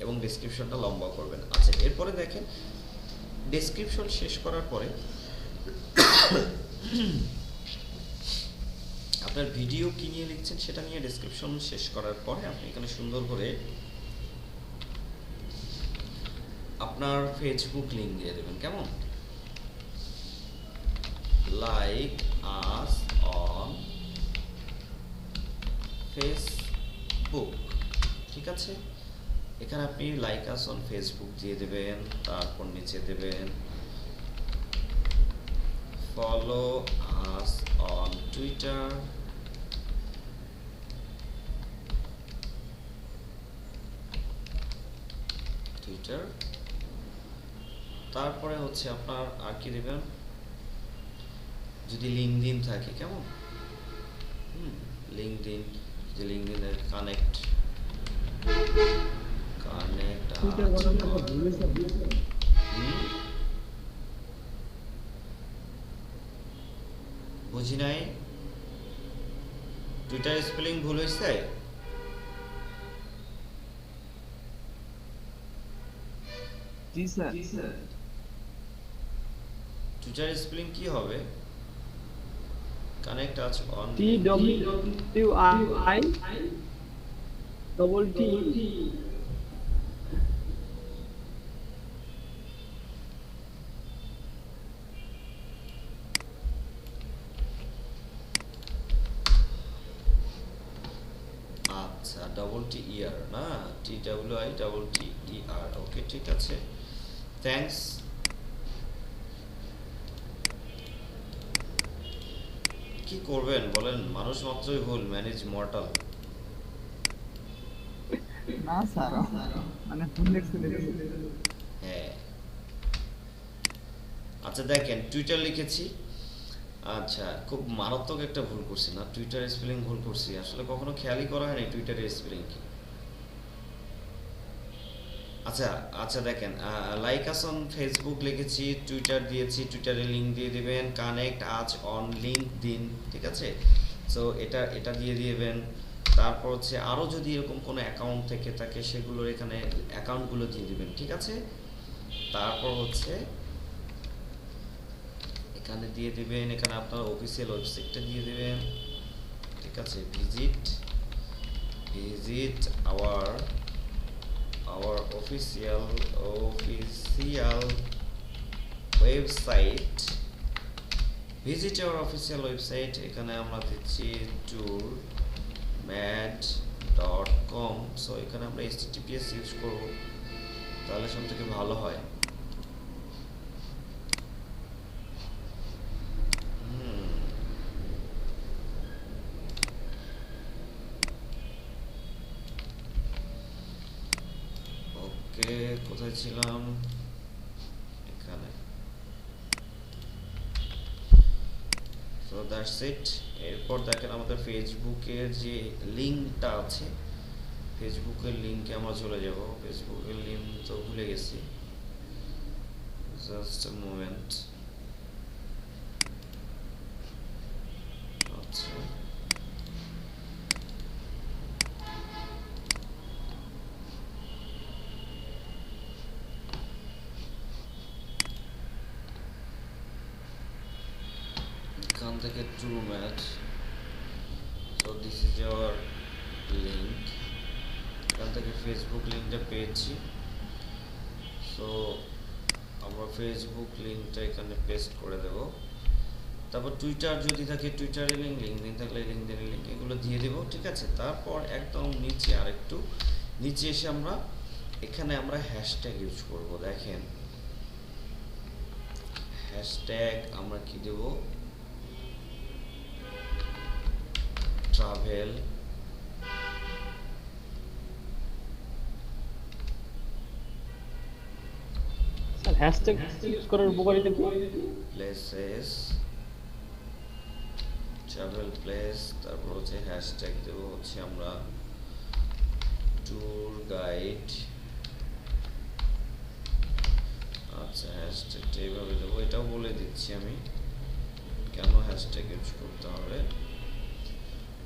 এবং ডেসক্রিপশনটা লম্বা করবেন। আচ্ছা, এরপরে দেখেন ডেসক্রিপশন শেষ করার পরে আপনার ভিডিও কি নিয়ে লিখছেন সেটা নিয়ে ডেসক্রিপশন শেষ করার পরে আপনি এখানে সুন্দর করে আপনার ফেসবুক লিংক দিয়ে দেবেন। কেমন? লাইক আস অন ফেসবুক, ঠিক আছে? এখানে আপনি লাইক আস অন ফেসবুক দিয়ে দেবেন। তারপর নিচে দেবেন ফলো আস অন টুইটার, তারপরে হচ্ছে আপনার আর কি দেবেন, যদি লিঙ্কডইন থাকে, কেমন? লিঙ্কডইন, যে লিঙ্কডইনের কানেক্ট বুঝি নাই, টুইটার স্পেলিং ভুল হয়েছে? জি স্যার। টুইটার স্পেলিং কি হবে? কানেক্ট আজ অন TWITT আচ্ছা, TTER না, TWITTER, ওকে, ঠিক আছে, থ্যাঙ্কস। কি করবেন বলেন, মানুষ মাত্রই ভুল, ম্যানেজ মর্টাল। না স্যার, মানে ভুল লিখছেন। হ্যাঁ, আচ্ছা দেখেন টুইটার লিখেছি, আচ্ছা খুব মারাত্মক একটা ভুল করছি না, টুইটার স্পেলিং ভুল করছি, আসলে কখনো খেয়ালই করা হয়নি টুইটারের স্পেলিং কি। আচ্ছা আচ্ছা দেখেন, লাইক আস অন ফেসবুক লিখেছি, টুইটার দিয়েছি, টুইটারের লিঙ্ক দিয়ে দিবেন, কানেক্ট আজ অন লিঙ্কডইন, ঠিক আছে? সো এটা দিয়ে দিবেন। তারপর হচ্ছে আরও যদি এরকম কোনো অ্যাকাউন্ট থেকে থাকে সেগুলোর এখানে অ্যাকাউন্টগুলো দিয়ে দিবেন, ঠিক আছে? তারপর হচ্ছে এখানে দিয়ে দিবেন, এখানে আপনার অফিসিয়াল ওয়েবসাইটটা দিয়ে দিবেন, ঠিক আছে? Visit our official website, visit our official website. এখানে আমরা দিচ্ছি tourmad.com। সো এখানে আমরা https ইউজ করব, তাহলে সব থেকে ভালো হয়। কোথায় ছিলাম, এখানে। So that's it. এরপর দেখেন আমাদের ফেসবুকের যে লিঙ্কটা আছে, ফেসবুকের লিঙ্কে আমরা চলে যাব। ফেসবুকের লিঙ্ক তো ভুলে গেছি, জাস্ট আ মোমেন্ট। আচ্ছা, এখান থেকে true match. So this is our link. এখান থেকে ফেসবুক লিঙ্কটা পেয়েছি। সো আমরা ফেসবুক লিঙ্কটা এখানে পেস্ট করে দেব। তারপর টুইটার যদি থাকে টুইটারের লিঙ্ক, লিঙ্কডিন থাকলে লিঙ্কডিনের লিঙ্ক, এগুলো দিয়ে দেব, ঠিক আছে। তারপর একদম নিচে আরেকটু নিচে এসে আমরা এখানে আমরা হ্যাশট্যাগ ইউজ করব। দেখেন হ্যাশট্যাগ আমরা কি দেব, ট্রাভেল স্যার হ্যাশট্যাগ ইউজ করার উপকারিতা কি? প্লেসেস, ট্রাভেল প্লেস, তারপর হচ্ছে হ্যাশট্যাগ দেব হচ্ছে আমরা ট্যুর গাইড। আচ্ছা, হ্যাশট্যাগটা এইভাবে দেবো। এটাও বলে দিচ্ছি আমি কেন হ্যাশট্যাগ ইউজ করতে হবে।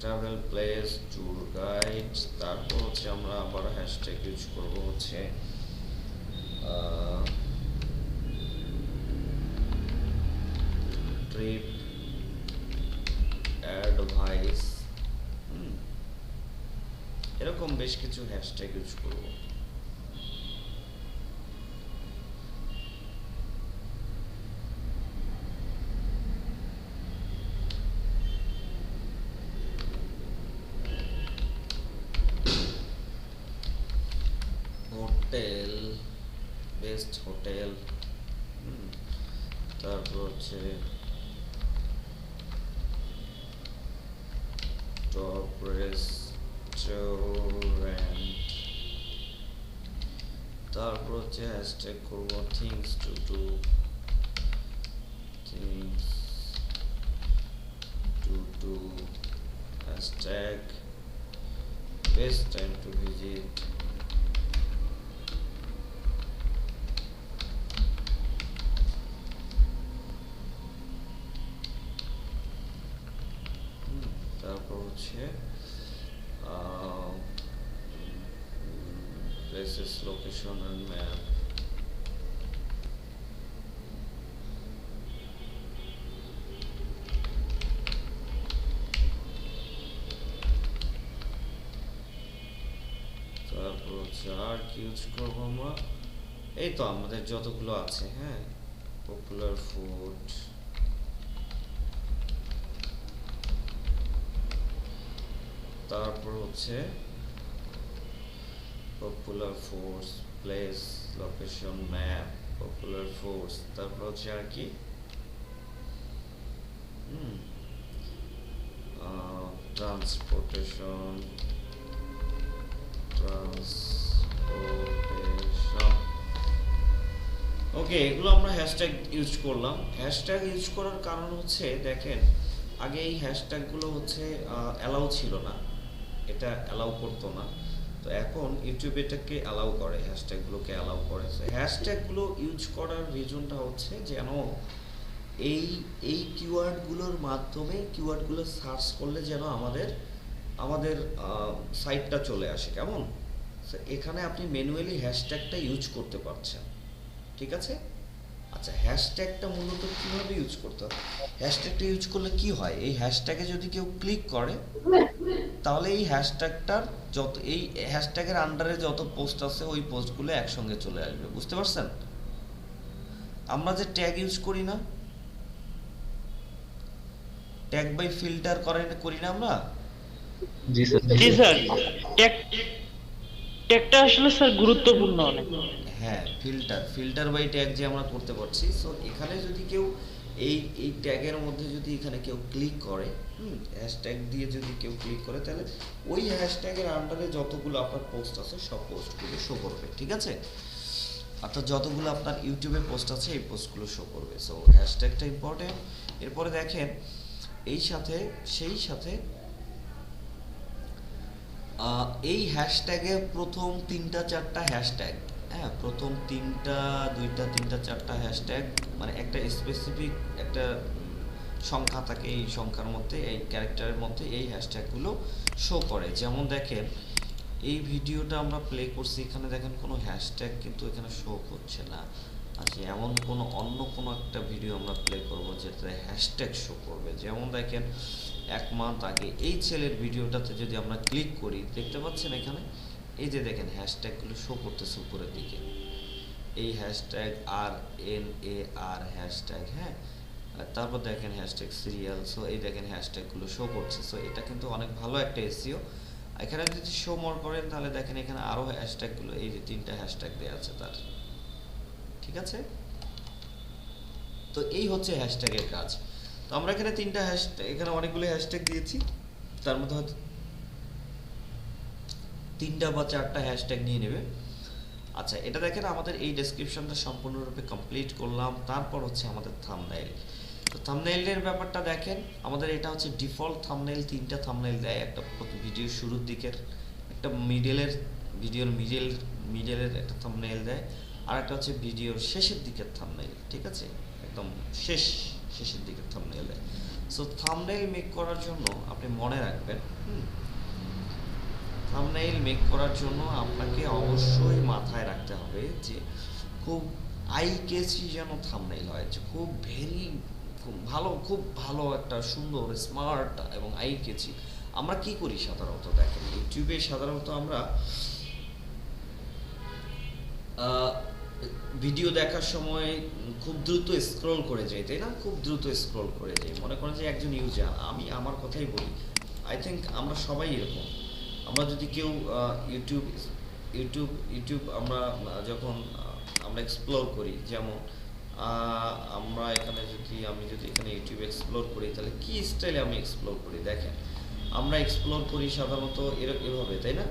ট্রাভেল প্লেস, ট্যুর গাইড, তারপর হচ্ছে আমরা আবার হ্যাশট্যাগ ইউজ করব হচ্ছে ট্রিপ অ্যাডভাইস। এরকম বেশ কিছু হ্যাশট্যাগ ইউজ করব। হোটেল, বেস্ট হোটেল, তারপর হচ্ছে টপ রেস্টুরেন্ট, তারপর হচ্ছে হ্যাশট্যাগ করব things to do, things to do, hashtag best time to visit, তারপর হচ্ছে places, location and map, তারপর হচ্ছে আর কি ইউজ করবো আমরা, এই তো আমাদের যতগুলো আছে। হ্যাঁ, পপুলার ফুড, তারপর হচ্ছে popular foods, place, location, map, popular foods, তারপর হচ্ছে আর কি ট্রান্সপোর্টেশন, ওকে, এগুলো আমরা হ্যাশট্যাগ ইউজ করলাম। হ্যাশট্যাগ ইউজ করার কারণ হচ্ছে দেখেন, আগে এই হ্যাশট্যাগুলো হচ্ছে অ্যালাউ ছিল না, এটা অ্যালাউ করতো না। তো এখন ইউটিউব এটাকে অ্যালাউ করে, হ্যাশট্যাগুলোকে অ্যালাউ করে। হ্যাশট্যাগুলো ইউজ করার রিজনটা হচ্ছে যেন এই কিওয়ার্ডগুলোর মাধ্যমে কিওয়ার্ডগুলো সার্চ করলে যেন আমাদের সাইটটা চলে আসে। কেমন? এখানে আপনি ম্যানুয়ালি হ্যাশট্যাগটা ইউজ করতে পারছেন, ঠিক আছে। আচ্ছা, হ্যাশট্যাগটা মূলত কিভাবে ইউজ করতে হয়? হ্যাশট্যাগটা ইউজ করলে কি হয়, এই হ্যাশট্যাগে যদি কেউ ক্লিক করে তাহলে এই হ্যাশট্যাগের আন্ডারে যত পোস্ট আছে ওই পোস্টগুলো একসঙ্গে চলে আসবে। বুঝতে পারছেন? আমরা যে ট্যাগ ইউজ করি না, ট্যাগ বাই ফিল্টার করি না আমরা? জি স্যার। ট্যাগটা আসলে স্যার গুরুত্বপূর্ণ অনেক। হ্যাঁ, ফিল্টার বাই ট্যাগ যে আমরা করতে পারছি। সো এখানে যদি কেউ এই ট্যাগের মধ্যে যদি এখানে কেউ ক্লিক করে, হ্যাশট্যাগ দিয়ে যদি কেউ ক্লিক করে, তাহলে ওই হ্যাশট্যাগের আন্ডারে যতগুলো আপনার পোস্ট আছে সব পোস্টগুলো শো করবে, ঠিক আছে। অর্থাৎ যতগুলো আপনার ইউটিউবে পোস্ট আছে এই পোস্টগুলো শো করবে। সো হ্যাশট্যাগটা ইম্পর্টেন্ট। এরপরে দেখেন সেই সাথে এই হ্যাশট্যাগে প্রথম 3টা 4টা হ্যাশট্যাগ, হ্যাঁ প্রথম 3টা 2টা 3টা 4টা হ্যাশট্যাগ, মানে একটা স্পেসিফিক একটা সংখ্যা থাকে, এই সংখ্যার মধ্যে এই ক্যারেক্টারের মধ্যে এই হ্যাশট্যাগুলো শো করে। যেমন দেখেন এই ভিডিওটা আমরা প্লে করছি, এখানে দেখেন কোনো হ্যাশট্যাগ কিন্তু এখানে শো করছে না। আচ্ছা এমন অন্য কোনো একটা ভিডিও আমরা প্লে করব যেটাতে হ্যাশট্যাগ শো করবে। যেমন দেখেন 1 মান্থ আগে এই ছেলের ভিডিওটাতে যদি আমরা ক্লিক করি, দেখতে পাচ্ছেন এখানে এই যে দেখেন হ্যাশট্যাগুলো শো করতেছে উপরের দিকে, এই হ্যাশট্যাগ RNAR হ্যাশট্যাগ, হ্যাঁ তারপর দেখেন হ্যাশট্যাগ সিরিয়াল। সো এই দেখেন হ্যাশট্যাগুলো শো করছে। সো এটা কিন্তু অনেক ভালো একটা এসইও। এখানে যদি শো মোর করেন তাহলে দেখেন এখানে আরো হ্যাশট্যাগুলো, এই যে 3টা হ্যাশট্যাগ দেওয়া আছে তার, ঠিক আছে। তো এই হচ্ছে হ্যাশট্যাগের কাজ। তো আমরা এখানে 3টা হ্যাশট্যাগ, এখানে অনেকগুলো হ্যাশট্যাগ দিয়েছি, তার মধ্যে হয়তো 3টা বা 4টা হ্যাশট্যাগ নিয়ে নেবে। আচ্ছা এটা দেখেন আমাদের এই ডেসক্রিপশনটা সম্পূর্ণরূপে কমপ্লিট করলাম। তারপর হচ্ছে আমাদের থাম্বনেইল। তো থাম্বনেইলের ব্যাপারটা দেখেন, আমাদের এটা হচ্ছে ডিফল্ট থাম্বনেইল। 3টা থাম্বনেইল দেয়, একটা ভিডিওর শুরুর দিকের, একটা ভিডিওর মিডলের একটা থাম্বনেইল দেয়, আর একটা হচ্ছে ভিডিওর শেষের দিকের থাম্বনেইল, ঠিক আছে, একদম শেষের দিকের থাম্বনেইল দেয়। সো থাম্বনেইল মেক করার জন্য আপনি মনে রাখবেন, থাম্বনেইল মেক করার জন্য আপনাকে অবশ্যই মাথায় রাখতে হবে যে খুব আই কেচি যেন থাম্বনেইল হয়, যে খুব ভালো একটা সুন্দর স্মার্ট এবং আই কেচি। আমরা কি করি সাধারণত দেখেন ইউটিউবে, সাধারণত আমরা ভিডিও দেখার সময় খুব দ্রুত স্ক্রল করে যাই, তাই না? খুব দ্রুত স্ক্রল করে যাই। মনে করেন যে একজন ইউজার, আমি আমার কথাই বলি, আই থিঙ্ক আমরা সবাই এরকম। আমরা যদি কেউ ইউটিউব আমরা যখন আমরা এক্সপ্লোর করি, যেমন আমরা এখানে আমি যদি এখানে ইউটিউব এক্সপ্লোর করি তাহলে কি স্টাইলে আমি এক্সপ্লোর করি দেখেন। আমরা এক্সপ্লোর করি সাধারণত এভাবে, তাই না?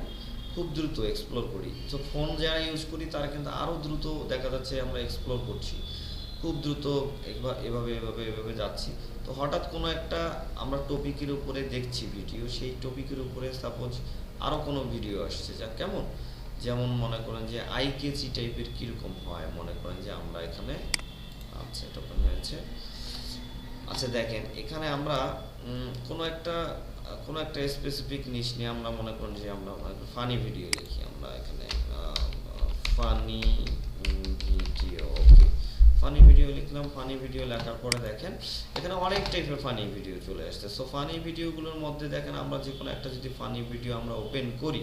খুব দ্রুত এক্সপ্লোর করি। তো ফোন যারা ইউজ করি তারা কিন্তু আরও দ্রুত দেখা যাচ্ছে আমরা এক্সপ্লোর করছি, খুব দ্রুত এভাবে যাচ্ছি। তো হঠাৎ কোনো একটা আমরা টপিকের উপরে দেখছি ভিডিও, সেই টপিকের উপরে সাপোজ আরও কোনো ভিডিও আসছে, যা কেমন, যেমন মনে করেন যে আই কেচি টাইপের কীরকম হয়, মনে করেন যে আমরা এখানে, আচ্ছা এটা ওপেন হয়েছে। আচ্ছা দেখেন এখানে আমরা কোনো একটা স্পেসিফিক নিশ নিয়ে আমরা মনে করেন যে আমরা ফানি ভিডিও লিখি, আমরা এখানে ফানি ভিডিও, ওকে ফানি ভিডিও লিখলাম। ফানি ভিডিও লেখার পরে দেখেন এখানে অনেক টাইপের ফানি ভিডিও চলে আসছে। সো ফানি ভিডিওগুলোর মধ্যে দেখেন আমরা যে কোনো একটা যদি ফানি ভিডিও আমরা ওপেন করি,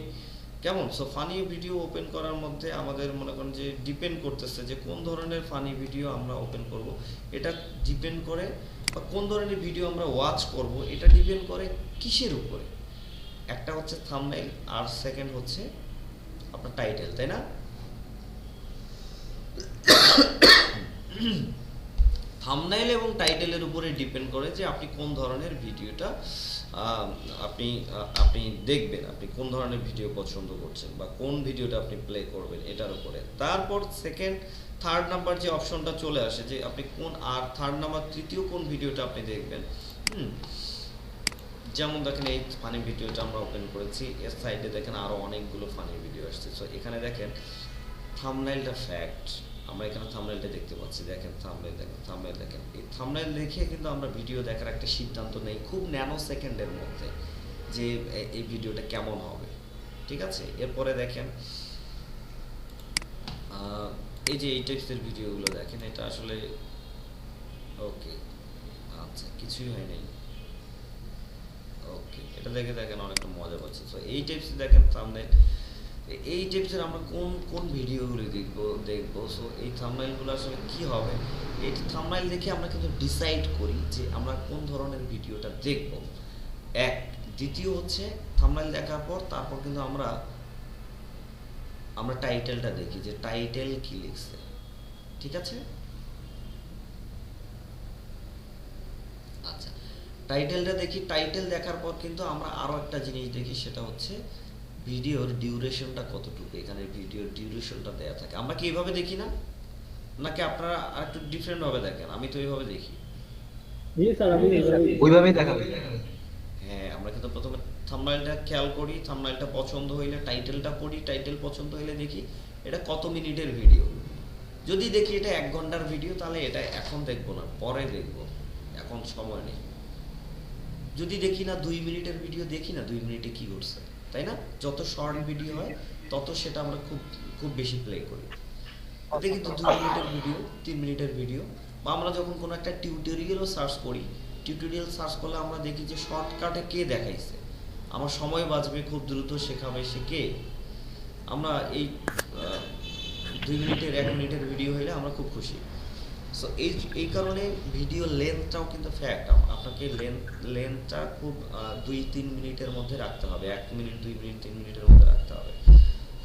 কেমন? সো ফানি ভিডিও ওপেন করার মধ্যে আমাদের মনে করেন যে ডিপেন্ড করতেছে যে কোন ধরনের ফানি ভিডিও আমরা ওপেন করব। এটা ডিপেন্ড করে, বা কোন ধরনের ভিডিও আমরা ওয়াচ করব এটা ডিপেন্ড করে কিসের উপরে? একটা হচ্ছে থাম্বনেইল, আর সেকেন্ড হচ্ছে আপনার টাইটেল, তাই না? থাম্বনেইল এবং টাইটেলের উপরে ডিপেন্ড করে যে আপনি কোন ধরনের ভিডিওটা আপনি দেখবেন, আপনি কোন ধরনের ভিডিও পছন্দ করছেন বা কোন ভিডিওটা আপনি প্লে করবেন এটার উপরে। তারপর থার্ড নাম্বার যে অপশনটা চলে আসে যে আপনি থার্ড নাম্বার তৃতীয় কোন ভিডিওটা আপনি দেখবেন। যেমন দেখেন এই ফানি ভিডিওটা আমরা ওপেন করেছি, এর সাইডে দেখেন আরো অনেকগুলো ফানি ভিডিও আসছে। সো এখানে দেখেন থাম্বনেইলটা ফ্যাক্ট, আমরা এখানে থাম্বনেইলটা দেখতে পাচ্ছি, দেখেন থাম্বনেইল দেখেন। এই থাম্বনেইল দেখে কিন্তু আমরা ভিডিও দেখার একটা সিদ্ধান্ত নেই খুব ন্যানো সেকেন্ডের মধ্যে যে এই ভিডিওটা কেমন হবে, ঠিক আছে? এরপরে দেখেন এই যে এই টাইপসের ভিডিওগুলো দেখেন, এটা আসলে ওকে, আচ্ছা কিছুই হয় নাই, ওকে এটা দেখে দেখেন অনেকটা মজা পাচ্ছে। সো এই টাইপস দেখেন থাম্বনেইল, এই টাইপসের আমরা কোন ভিডিওগুলো দেখবো। সো এই থাম্বনেইলগুলো আসলে কি হবে, এই থাম্বনেইল দেখে আমরা কিন্তু ডিসাইড করি যে আমরা কোন ধরনের ভিডিওটা দেখব। দ্বিতীয় হচ্ছে থাম্বনেইল দেখার পর তারপর কিন্তু আমরা টাইটেলটা দেখি যে টাইটেল কি লিখছে, ঠিক আছে? আচ্ছা টাইটেলটা দেখি, টাইটেল দেখার পর কিন্তু আমরা আরো একটা জিনিস দেখি, সেটা হচ্ছে ভিডিওর ডিউরেশনটা কতটুকু, এখানে ভিডিওর ডিউরেশনটা দেয়া থাকে। আমরা কি এইভাবে দেখি না, নাকি আপনারা আর একটু ডিফারেন্ট ভাবে দেখেন? আমি তো এইভাবে দেখি। জি স্যার, আমি ওইভাবেই দেখাবে। হ্যাঁ, আমরা কিন্তু প্রথমে থাম্বনেলটা খেয়াল করি, থাম্বনেলটা পছন্দ হইলে টাইটেলটা পড়ি, টাইটেল পছন্দ হইলে দেখি এটা কত মিনিটের ভিডিও। যদি দেখি এটা 1 ঘন্টার ভিডিও, তাহলে এটা এখন দেখবো না, পরে দেখবো, এখন সময় নেই। যদি দেখি না 2 মিনিটের ভিডিও, দেখি না 2 মিনিটে কি করছে, তাই না? যত শর্ট ভিডিও হয় তত সেটা আমরা খুব খুব বেশি প্লে করি। দেখি তো 2 মিনিটের ভিডিও, 3 মিনিটের ভিডিও, বা আমরা যখন কোনো একটা টিউটোরিয়ালও সার্চ করি, টিউটোরিয়াল সার্চ করলে আমরা দেখি যে শর্টকাটে কে দেখাইছে, আমার সময় বাঁচবে, খুব দ্রুত শেখাবে সে কে। আমরা এই 2 মিনিটের 1 মিনিটের ভিডিও হলে আমরা খুব খুশি। সো এই কারণে ভিডিও লেন্থটাও কিন্তু ফ্যাক্ট। আপনাকে লেন্থটা খুব 2-3 মিনিটের মধ্যে রাখতে হবে, 1 মিনিট 2 মিনিট 3 মিনিটের মধ্যে রাখতে হবে।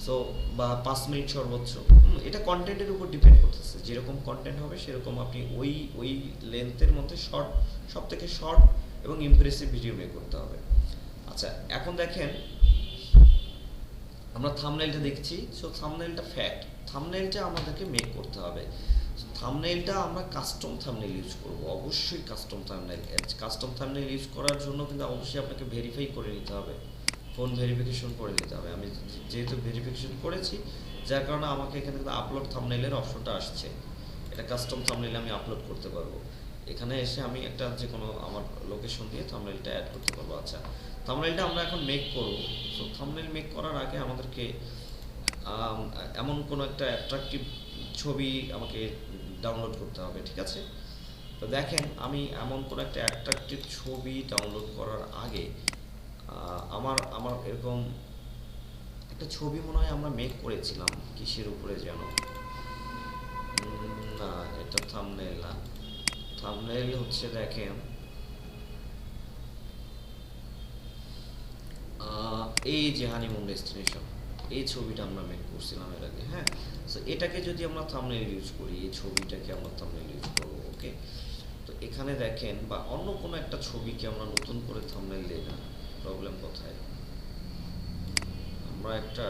সো বা 5 মিনিট সর্বোচ্চ। এটা কন্টেন্টের উপর ডিপেন্ড করতেছে, যেরকম কন্টেন্ট হবে সেরকম আপনি ওই লেন্থের মধ্যে সব থেকে শর্ট এবং ইমপ্রেসিভ ভিডিও মেক করতে হবে। আচ্ছা, এখন দেখেন আমরা থাম্বনেলটা দেখছি। সো থাম্বনেলটা ফ্যাক্ট, থাম্বনেলটা আমাদেরকে মেক করতে হবে। থাম্বনেলটা আমরা কাস্টম থাম্বনেল ইউজ করব, অবশ্যই custom thumbnail. Custom thumbnail use করার জন্য কিন্তু অবশ্যই আপনাকে ভেরিফাই করে নিতে হবে, ফোন ভেরিফিকেশন করে নিতে হবে। আমি যেহেতু ভেরিফিকেশন করেছি, যার কারণে আমাকে এখানে কিন্তু আপলোড থাম্বনেলের অপশনটা আসছে। এটা কাস্টম থাম্বনেল আমি আপলোড করতে পারবো। এখানে এসে আমি একটা যে কোনো আমার লোকেশন দিয়ে থাম্বনেলটা অ্যাড করতে পারবো। আচ্ছা, থাম্বনেলটা আমরা এখন মেক করব। সো থাম্বনেল মেক করার আগে আমাদেরকে এমন কোনো একটা অ্যাট্রাকটিভ ছবি আমাকে ডাউনলোড করতে হবে, ঠিক আছে? তো দেখেন, আমি এমন কোনো একটা অ্যাট্রাকটিভ ছবি ডাউনলোড করার আগে আমার এরকম একটা ছবি মনে হয় আমরা মেক করেছিলাম, কিসের উপরে যেন, না এটা থাম্বনেল না। থাম্বনেল হচ্ছে, দেখেন এই যে হানিমুন ডেস্টিনেশন, এই ছবিটা আমরা মেক করছিলাম এর আগে। হ্যাঁ, সো এটাকে যদি আমরা থাম্বনেল ইউজ করি, এই ছবিটাকে আমরা থাম্বনেল ইউজ করব। ওকে, তো এখানে দেখেন, বা অন্য কোনো একটা ছবিকে আমরা নতুন করে থাম্বনেল দেই না, প্রবলেম কোথায়? আমরা একটা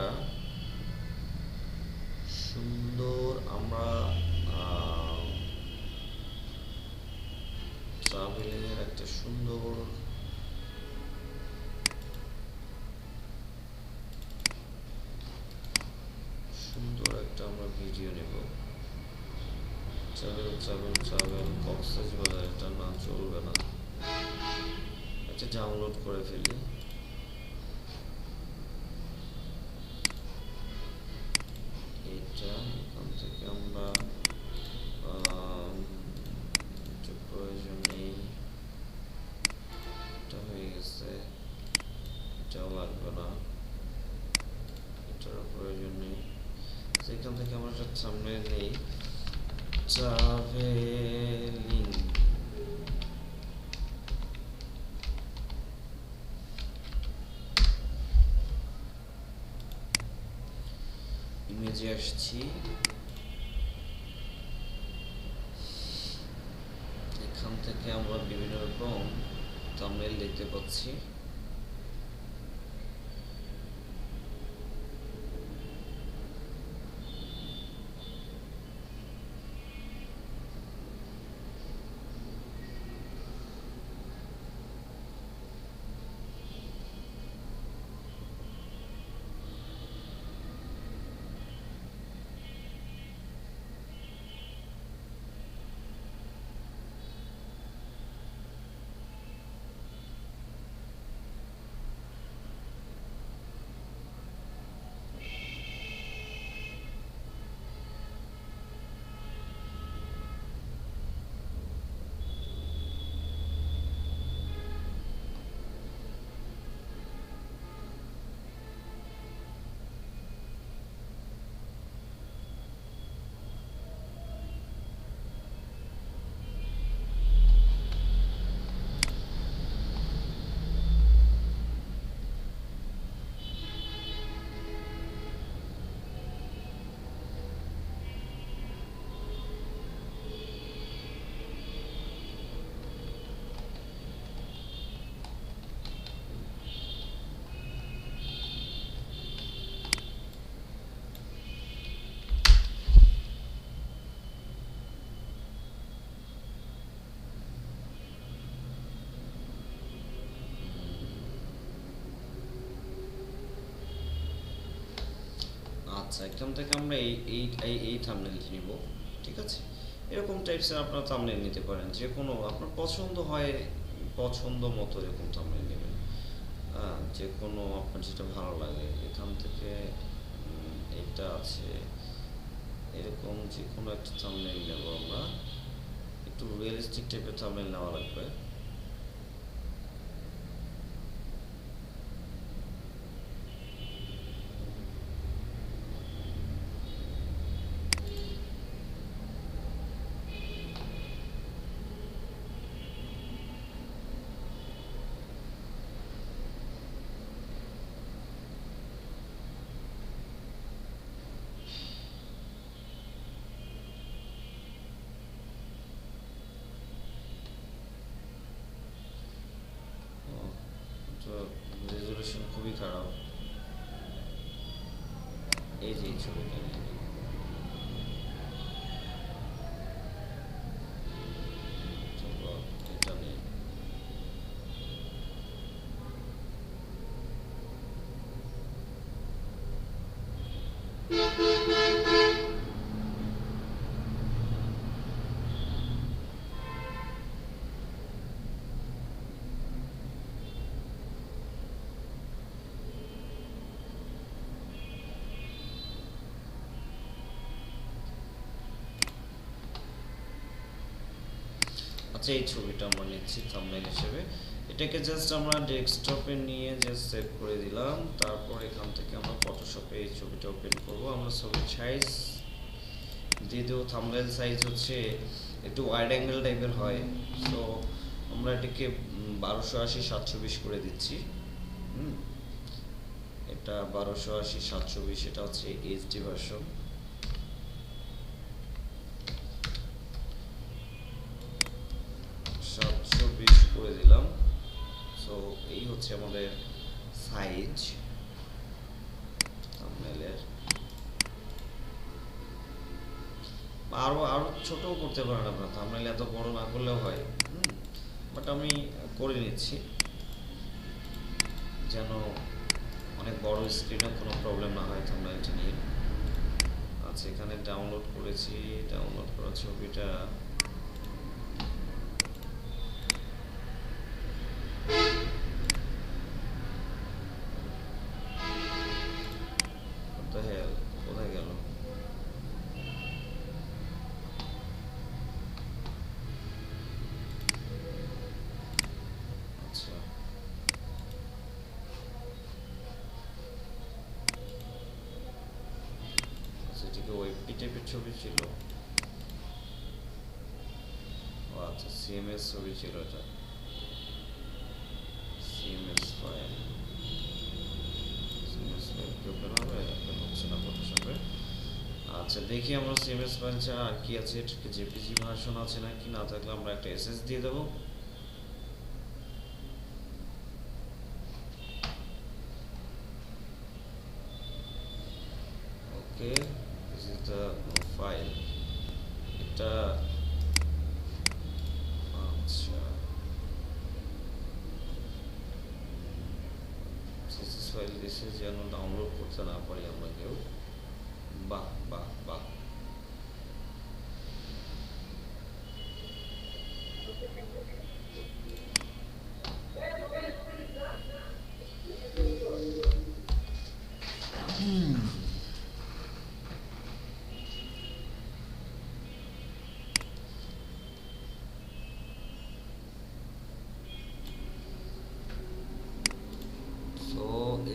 সুন্দর, আমরা ট্রাভেলের একটা সুন্দর একটা আমরা ভিডিও নেব। ট্রাভেল কক্সবাজার, এটা না চলবে না, এটা ডাউনলোড করে ফেলি। এটা এখান থেকে আমরা প্রয়োজন নেই, এটা হয়ে গেছে, এটাও লাগবে না, এটারও প্রয়োজন নেই। সেখান থেকে আমরা একটা সামনে নেই, ট্রাভেলিং। ইমেজে আসছি, এখান থেকে আমরা বিভিন্ন রকম থাম্বনেল দেখতে পাচ্ছি। আচ্ছা, এখান থেকে আমরা এই থাম্বনেল নিব, ঠিক আছে? এরকম টাইপসের আপনারা থাম্বনেল নিতে পারেন, যে কোনো আপনার পছন্দ হয় পছন্দ মতো এরকম থাম্বনেল নেবেন। যে কোনো আপনার যেটা ভালো লাগে এখান থেকে এটা আছে, এরকম যে কোনো একটা থাম্বনেল নেব আমরা। একটু রিয়েলিস্টিক টাইপের থাম্বনেল নেওয়া লাগবে। রেজলিউশন খুবই খারাপ। এই যে এই ছবিটা নিয়ে নিই। চলো এটা নিই। আচ্ছা, এই ছবিটা আমরা নিচ্ছি থাম্বনেল হিসেবে। এটাকে জাস্ট আমরা ডেস্কটপে নিয়ে জাস্ট সেভ করে দিলাম। তারপর এখান থেকে আমরা ফটোশপে এই ছবিটা ওপেন করব। আমরা ছবির সাইজ দিয়ে দেবো, থাম্বনেল সাইজ হচ্ছে একটু ওয়াইড অ্যাঙ্গেল টাইপের হয়, সো আমরা এটাকে 1280x720 করে দিচ্ছি। এটা 1280x720, এটা হচ্ছে এইচডি ভার্সন। 720 করে দিলাম। সো এই হচ্ছে আমাদের সাইজ থাম্বনেলের। আরো ছোটও করতে পারেন আপনারা, থাম্বনেল এত বড় না করলেও হয়, বাট আমি করে নিচ্ছি যেন অনেক বড় স্ক্রিনে কোনো প্রবলেম না হয় থাম্বনেলটা নিয়ে। আচ্ছা, এখানে ডাউনলোড করেছি, ডাউনলোড করা ছবিটা কোথায় গেল? আচ্ছা, এটিকে ওয়েবপি টাইপের ছবি ছিল। ও আচ্ছা, সিএমএস ছবি ছিল এটা, সিএমএস ফাইল। সিএমএস ফাইল কি ওপেন হবে? ওপেন হচ্ছে না ফটোশপে। আচ্ছা, দেখি আমরা সিএমএস ফাইল ছাড়া আর কি আছে, এটাকে জেপিজি ভার্সন আছে নাকি। না থাকলে আমরা একটা এসএস দিয়ে দেবো। ওকে, দিস ইজ দ্য ফাইল। এটা আচ্ছা, সিএসএস ফাইল দিছে যেন ডাউনলোড করতে না পারি আমরা কেউ। বাহ বাহ বাহ,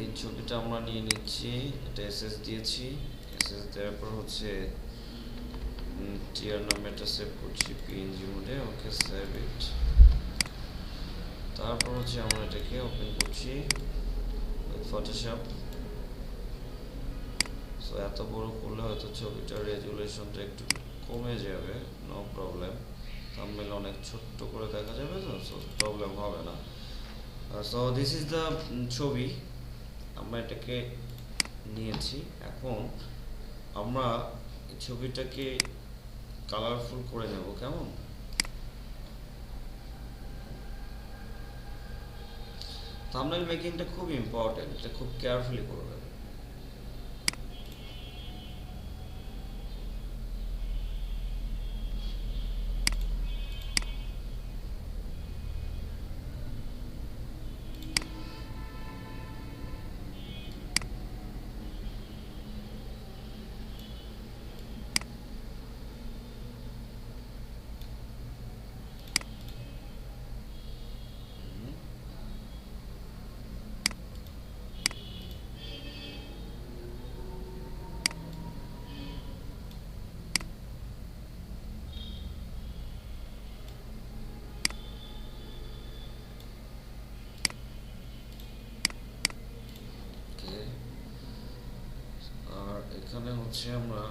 এই ছবিটা আমরা নিয়ে নিচ্ছি। এটা এসএস দিয়েছি, এসএস দেওয়ার পর হচ্ছে টিয়ার নামে এটা সেভ করছি পিএনজি মোডে। ওকে, সেভ ইট। তারপর হচ্ছে আমরা এটাকে ওপেন করছি উইথ ফটোশপ। সো এত বড় করলে হয়তো ছবিটার রেজুলেশনটা একটু কমে যাবে, নো প্রবলেম। থাম্বনেল অনেক ছোট্ট করে দেখা যাবে তো, সো প্রবলেম হবে না। সো দিস ইজ দ্য ছবি, আমরা এটাকে নিয়েছি। এখন আমরা ছবিটাকে কালারফুল করে নেব, কেমন? থাম্বনেল মেকিংটা খুব ইম্পর্টেন্ট, এটা খুব কেয়ারফুলি করবেন। হচ্ছে আমরা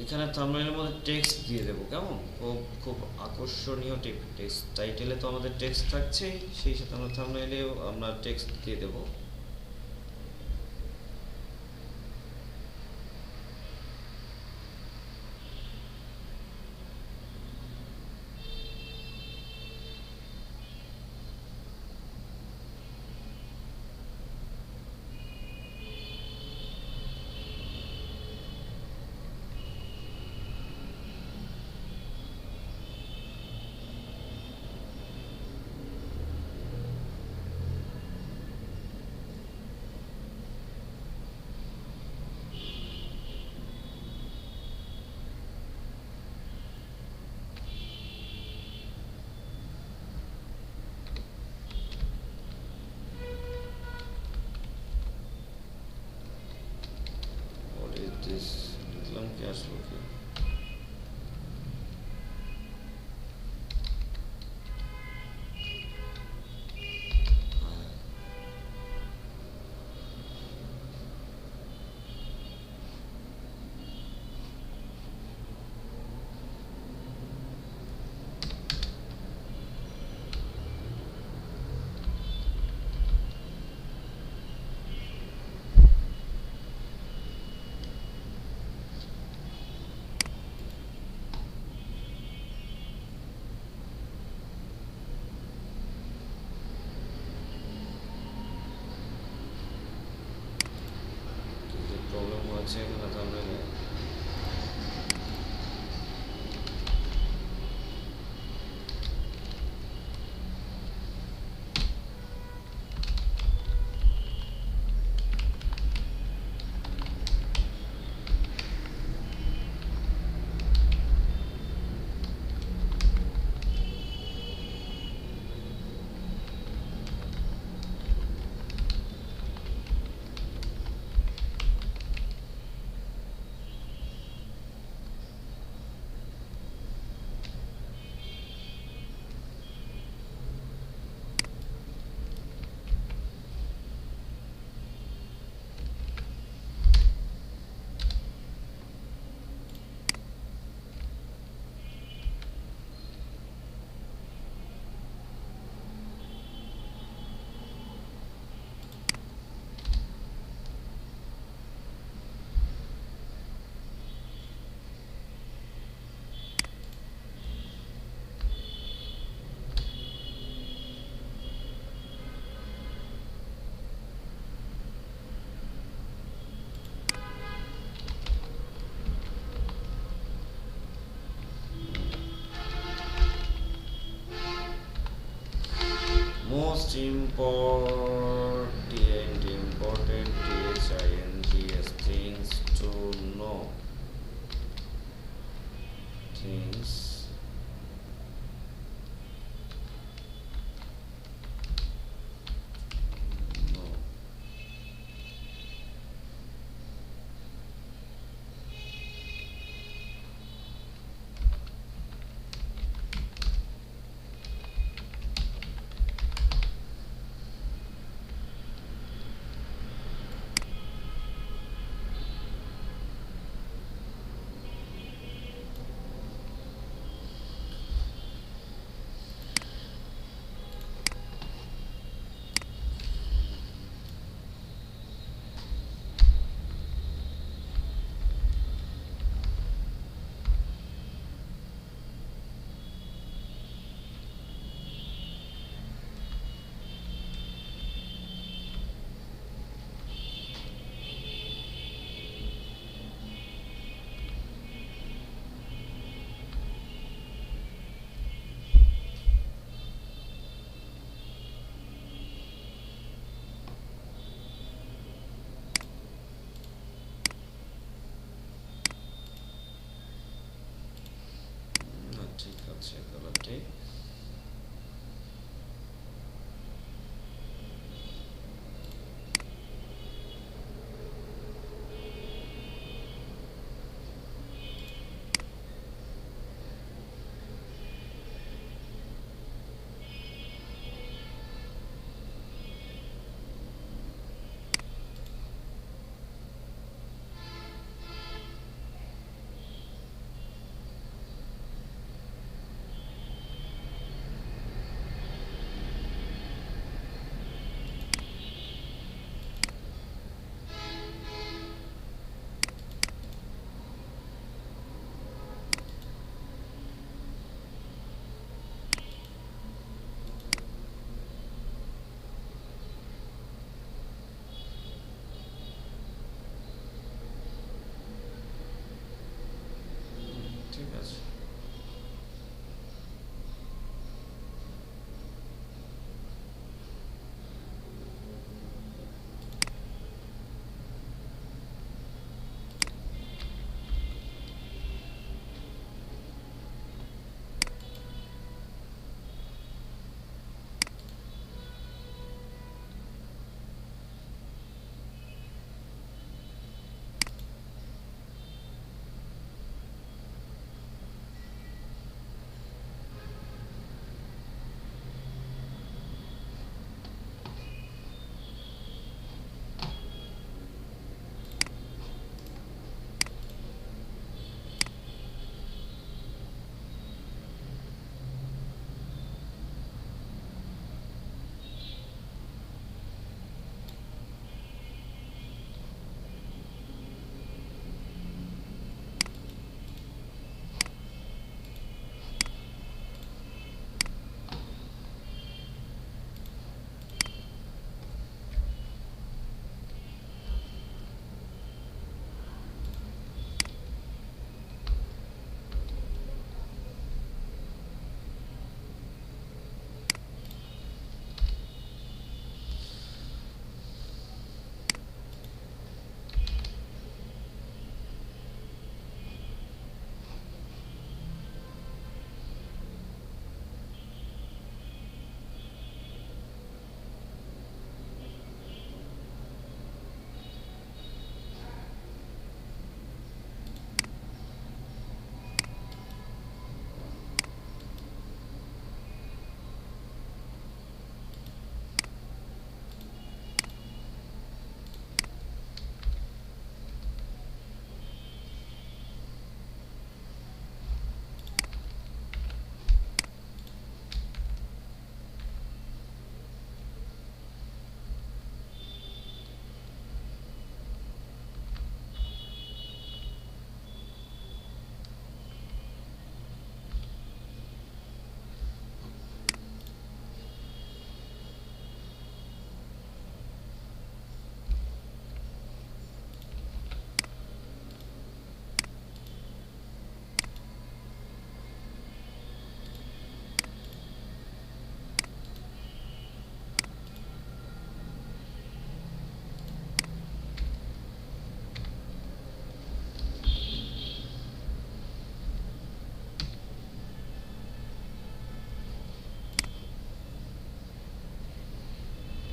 এখানে থাম্বনেলের মধ্যে টেক্সট দিয়ে দেবো, কেমন? খুব খুব আকর্ষণীয় টেক্সট। টাইটেলে তো আমাদের টেক্সট থাকছে, সেই সাথে আমরা থাম্বনেলেও আমরা টেক্সট দিয়ে দেবো। What is this? লিখলাম কি আসলো কি? প্রবলেম হচ্ছে এখানে থাম্বনেলে। Most important THINGS things to know. Things no.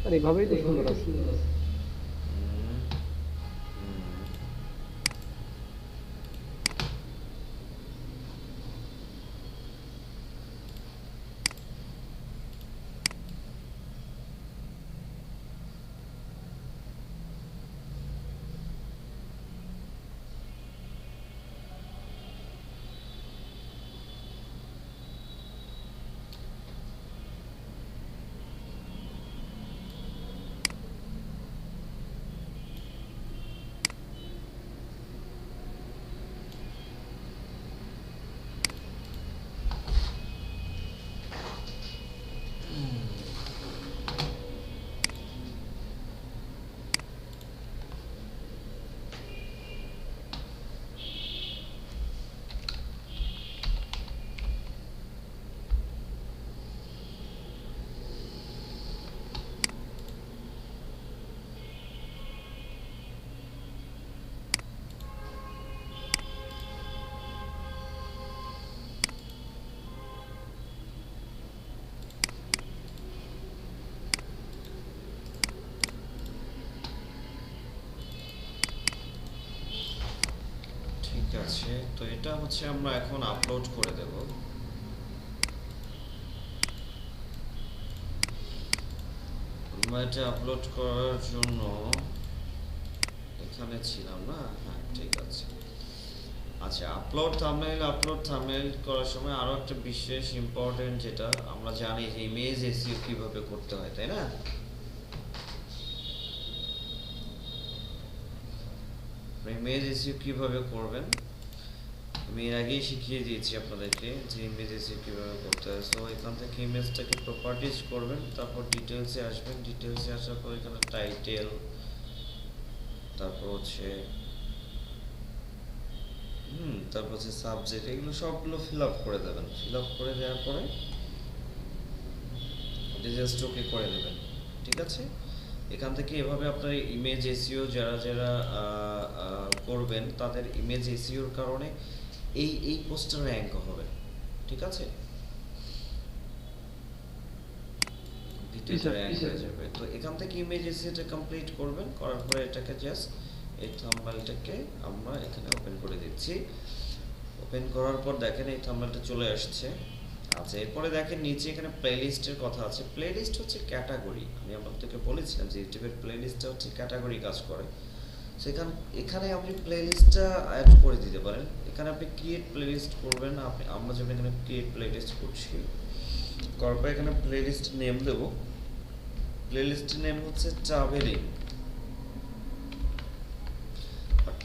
আর এভাবেই তো সুন্দর আছে। ঠিক আছে, তো এটা হচ্ছে আমরা এখন আপলোড করে দেব। আমরা এটা আপলোড করার জন্য এখানে ছিলাম না? হ্যাঁ ঠিক আছে। আচ্ছা, আপলোড থাম্বনেল করার সময় আরো একটা বিশেষ ইম্পর্টেন্ট, যেটা আমরা জানি যে ইমেজ এসইও কিভাবে করতে হয়, তাই না? ইমেজ এসইও কিভাবে করবেন আমি এর আগেই শিখিয়ে দিয়েছি আপনাদেরকে যে ইমেজ এসইও কিভাবে করতে হয়। সো এখান থেকে ইমেজটাকে প্রপার্টিজ করবেন, তারপর ডিটেইলসে আসবেন। ডিটেইলসে আসার পর এখানে টাইটেল, তারপর হচ্ছে তারপর হচ্ছে সাবজেক্ট, এগুলো সবগুলো ফিল আপ করে দেবেন। ফিল আপ করে দেওয়ার পরে জাস্ট ওকে করে দেবেন। ঠিক আছে, এখান থেকে এভাবে আপনার ইমেজ এসইও যারা করবেন তাদের ইমেজ এসইওর কারণে এই পোস্টার র্যাঙ্ক হবে। ঠিক আছে, ডিটেইলস র্যাঙ্ক হয়ে যাবে। তো এখান থেকে ইমেজ এসইওটা কমপ্লিট করবেন, করার পরে এটাকে জাস্ট এই থাম্বনেলটাকে আমরা এখানে ওপেন করে দিচ্ছি। ওপেন করার পর দেখেন এই থাম্বনেলটা চলে আসছে। আচ্ছা, এরপরে দেখেন নিচে এখানে প্লেলিস্টের কথা আছে। প্লেলিস্ট হচ্ছে ক্যাটাগরি। আমি আপনাদেরকে বলেছিলাম যে ইউটিউবের প্লেলিস্টটা হচ্ছে ক্যাটাগরি কাজ করে। সেখানে এখানে আপনি প্লেলিস্টটা অ্যাড করে দিতে পারেন। এখানে আপনি ক্রিয়েট প্লেলিস্ট করবেন। আমরা যেমন এখানে ক্রিয়েট প্লেলিস্ট করছি, করার পর এখানে প্লেলিস্ট নেম দেব। প্লেলিস্টের নেম হচ্ছে ট্রাভেলিং,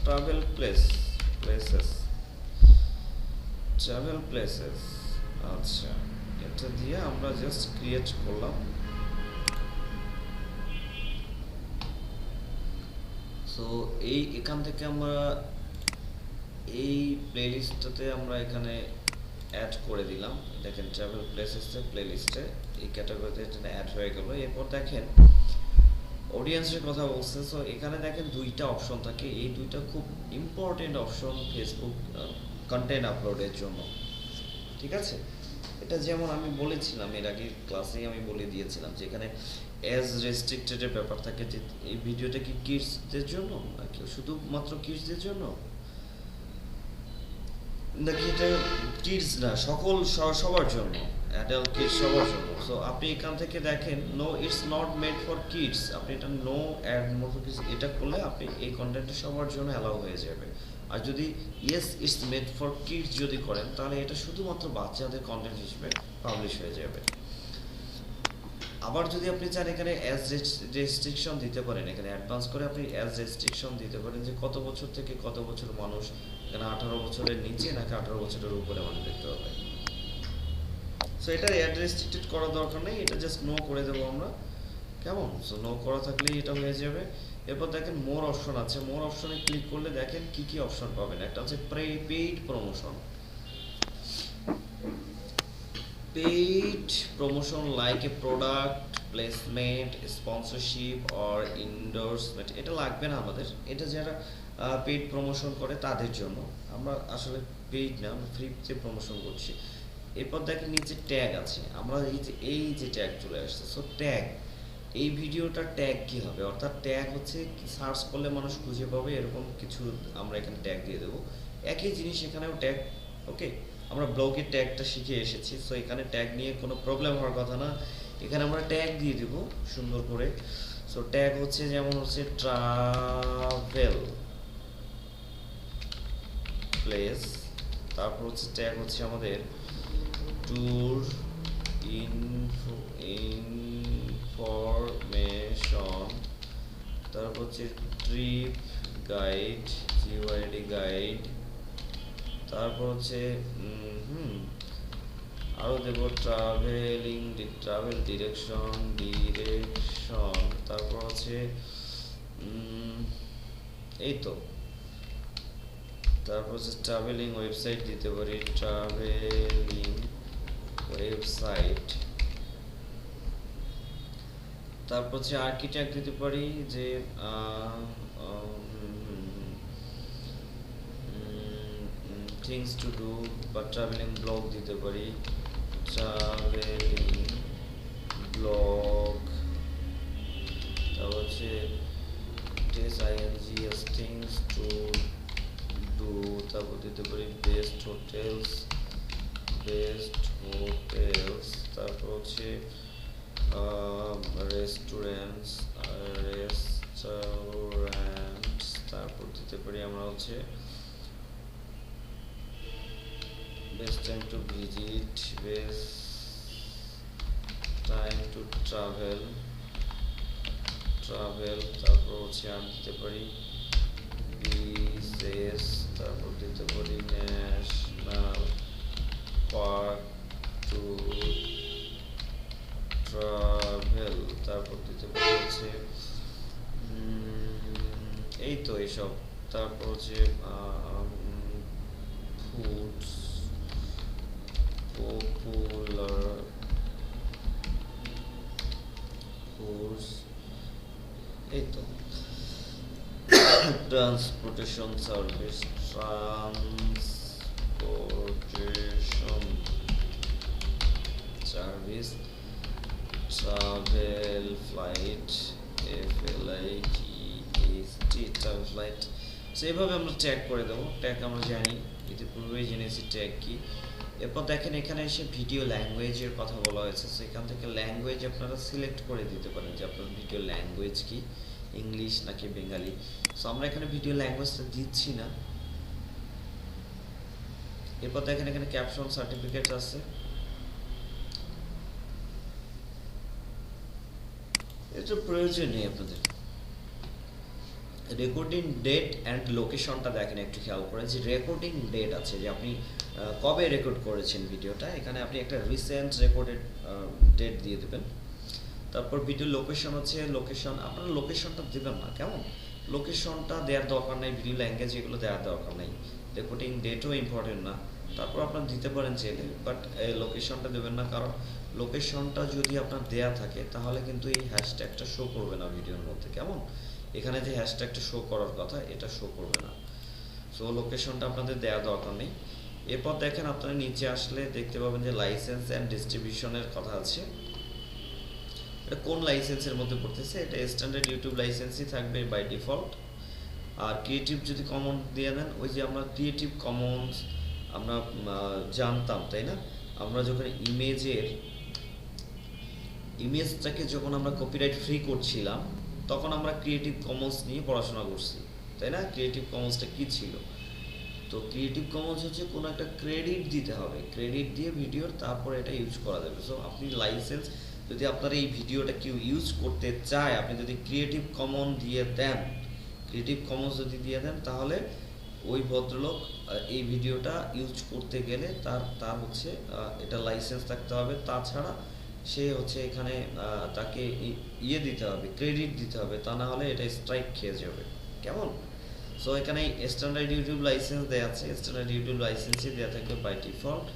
ট্রাভেল প্লেসেস। আচ্ছা, এটা দিয়ে আমরা জাস্ট ক্রিয়েট করলাম। সো এখান থেকে আমরা এই প্লেলিস্টটাতে আমরা এখানে অ্যাড করে দিলাম। দেখেন ট্রাভেল প্লেসেসে প্লেলিস্টে এই ক্যাটাগরিতে এটা অ্যাড হয়ে গেল। এরপর দেখেন অডিয়েন্সের কথা বলছে। সো এখানে দেখেন দুইটা অপশন থাকে। এই দুইটা খুব ইম্পর্টেন্ট অপশন ফেসবুক কন্টেন্ট আপলোডের জন্য। ঠিক আছে, এটা যেমন আমি বলেছিলাম এর আগে ক্লাসেই আমি বলে দিয়েছিলাম যে এখানে এজ রেস্ট্রিক্টেড এর ব্যাপার থাকে, যে এই ভিডিওটা কি কিডসদের জন্য নাকি শুধুমাত্র কিডসদের জন্য, নাকি এটা কিডস না সবার জন্য, অ্যাডাল্ট কিডস সবার জন্য। সো আপনি এখান থেকে দেখেন no it's not made for kids, আপনি এটা নো অ্যাড মোর এটা করলে আপনি এই কন্টেন্টটা সবার জন্য অ্যালাউ হয়ে যাবে। আর যদি yes it's made for kids যদি করেন তাহলে এটা শুধুমাত্র বাচ্চাদের কন্টেন্ট হিসেবে পাবলিশ হয়ে যাবে। আবার যদি আপনি চান এখানে অ্যাজ রেস্ট্রিকশন দিতে পারেন, এখানে অ্যাডভান্স করে আপনি অ্যাজ রেস্ট্রিকশন দিতে পারেন যে কত বছর থেকে কত বছর মানুষ, এখানে 18 বছরের নিচে নাকি 18 বছরের উপরে মানুষ দেখতে হবে। সো এটা অ্যাড রেস্ট্রিক্টেড করার দরকার নেই, এটা জাস্ট নো করে দেবো আমরা। কেমন? সো নো করা থাকলেই এটা হয়ে যাবে। এরপর দেখেন মোর অপশন আছে। মোর অপশনে ক্লিক করলে দেখেন কি কি অপশন পাবেন। একটা হচ্ছে paid promotion. Paid promotion like a product placement, sponsorship or endorsement. এটা লাগবে না আমাদের, এটা যারা পেইড প্রমোশন করে তাদের জন্য। আমরা আসলে পেইড না, আমরা ফ্রিতে প্রমোশন করছি। এরপর দেখেন নিচে ট্যাগ আছে। আমরা এই যে ট্যাগ চলে আসছে। সো এই ভিডিওটার ট্যাগ কি হবে, অর্থাৎ ট্যাগ হচ্ছে সার্চ করলে মানুষ খুঁজে পাবে এরকম কিছু আমরা এখানে ট্যাগ দিয়ে দেবো। একই জিনিস এখানেও ট্যাগ। ওকে, আমরা ব্লগের ট্যাগটা শিখে এসেছি, সো এখানে ট্যাগ নিয়ে কোনো প্রবলেম হওয়ার কথা না। এখানে আমরা ট্যাগ দিয়ে দেবো সুন্দর করে। সো ট্যাগ হচ্ছে যেমন হচ্ছে ট্রাভেল প্লেস, তারপর হচ্ছে ট্যাগ হচ্ছে আমাদের ট্যুর ইনফরমেশন, তারপর হচ্ছে ট্রিপ গাইড, জিওআইডি গাইড, তারপর হচ্ছে আরও দেব ট্রাভেল ডিরেকশন, তারপর হচ্ছে এই তো, তারপর হচ্ছে ট্রাভেলিং ওয়েবসাইট দিতে পারি, ট্রাভেলিং ওয়েবসাইট। তারপর হচ্ছে আর্কিটেক্ট দিতে পারি যে থিংস টু ডু, বা ট্রাভেলিং ব্লগ দিতে পারি, ট্রাভেলিং ব্লগ। তারপর হচ্ছে থিংস টু ডু, তারপর দিতে পারি বেস্ট হোটেলস, তারপর হচ্ছে রেস্টুরেন্টস, তারপর দিতে পারি আমরা হচ্ছে best time to visit, best time to travel, তারপর হচ্ছে আর দিতে পারি বিশেষ, তারপর দিতে পারি ন্যাশনাল পার্ক টু ট্রাভেল, তারপর দিতে পারি হচ্ছে এই তো এইসব। তারপর হচ্ছে ফুডস, পপুলার ফুডস, এই তো। Transportation service, travel flight, travel flight. So এইভাবে আমরা ট্যাগ করে দেবো। ট্যাগ আমরা জানি, ইতিপূর্বেই জেনেছি ট্যাগ কি। এরপর দেখেন এখানে এসে ভিডিও ল্যাঙ্গুয়েজের কথা বলা হয়েছে, সেখান থেকে ল্যাঙ্গুয়েজ আপনারা সিলেক্ট করে দিতে পারেন যে আপনার ভিডিও ল্যাঙ্গুয়েজ কি, ইংলিশ নাকি বেঙ্গালি। সো আমরা এখানে ভিডিও ল্যাঙ্গুয়েজটা দিচ্ছি না। এরপর দেখেন এখানে ক্যাপশন সার্টিফিকেট আছে, এটা প্রয়োজন নেই আপনাদের। রেকর্ডিং ডেট অ্যান্ড লোকেশনটা দেখেন একটু খেয়াল করেন যে রেকর্ডিং ডেট আছে, যে আপনি কবে রেকর্ড করেছেন ভিডিওটা, এখানে আপনি একটা রিসেন্ট রেকর্ডেড ডেট দিয়ে দেবেন। তারপর ভিডিও লোকেশন হচ্ছে লোকেশন, আপনারা লোকেশনটা দেবেন না, কেমন লোকেশনটা দেওয়ার দরকার নেই, ভিডিও ল্যাঙ্গুয়েজ এগুলো দেওয়ার দরকার নেই, রেকর্ডিং ডেটও ইম্পর্টেন্ট না। তারপর আপনার দিতে পারেন চাইলে, বাট লোকেশনটা দেবেন না, কারণ লোকেশনটা যদি আপনার দেয়া থাকে তাহলে কিন্তু এই হ্যাশট্যাগটা শো করবে না ভিডিওর মধ্যে, কেমন এখানে যে হ্যাশট্যাগটা শো করার কথা এটা শো করবে না। সো লোকেশনটা আপনাদের দেওয়া দরকার নেই। এরপর দেখেন আপনারা নিচে আসলে দেখতে পাবেন যে লাইসেন্স অ্যান্ড ডিস্ট্রিবিউশনের কথা আছে। এটা কোন লাইসেন্সের মধ্যে পড়তেছে, এটা স্ট্যান্ডার্ড ইউটিউব লাইসেন্সই থাকবে বাই ডিফল্ট। আর ক্রিয়েটিভ যদি কমন দিয়ে দেন, ওই যে আমরা ক্রিয়েটিভ কমন্স আমরা জানতাম তাই না, আমরা যখন ইমেজটাকে যখন আমরা কপিরাইট ফ্রি করছিলাম তখন আমরা ক্রিয়েটিভ কমন্স নিয়ে পড়াশোনা করছি তাই না। ক্রিয়েটিভ কমন্সটা কি ছিল, তো ক্রিয়েটিভ কমন্স হচ্ছে কোনো একটা ক্রেডিট দিতে হবে, ক্রেডিট দিয়ে ভিডিওর তারপরে এটা ইউজ করা যাবে। সো আপনি লাইসেন্স যদি আপনার এই ভিডিওটা কেউ ইউজ করতে চায়, আপনি যদি ক্রিয়েটিভ কমন দিয়ে দেন, ক্রিয়েটিভ কমন্স যদি দিয়ে দেন, তাহলে ওই ভদ্রলোক এই ভিডিওটা ইউজ করতে গেলে তার হচ্ছে এটা লাইসেন্স থাকতে হবে, তাছাড়া সে হচ্ছে এখানে তাকে ইয়ে দিতে হবে, ক্রেডিট দিতে হবে, তা না হলে এটা স্ট্রাইক খেয়ে যাবে, কেমন। সো এখানে স্ট্যান্ডার্ড ইউটিউব লাইসেন্স দেওয়া আছে, স্ট্যান্ডার্ড ইউটিউব লাইসেন্সই দেওয়া থাকবে বাই ডিফল্ট।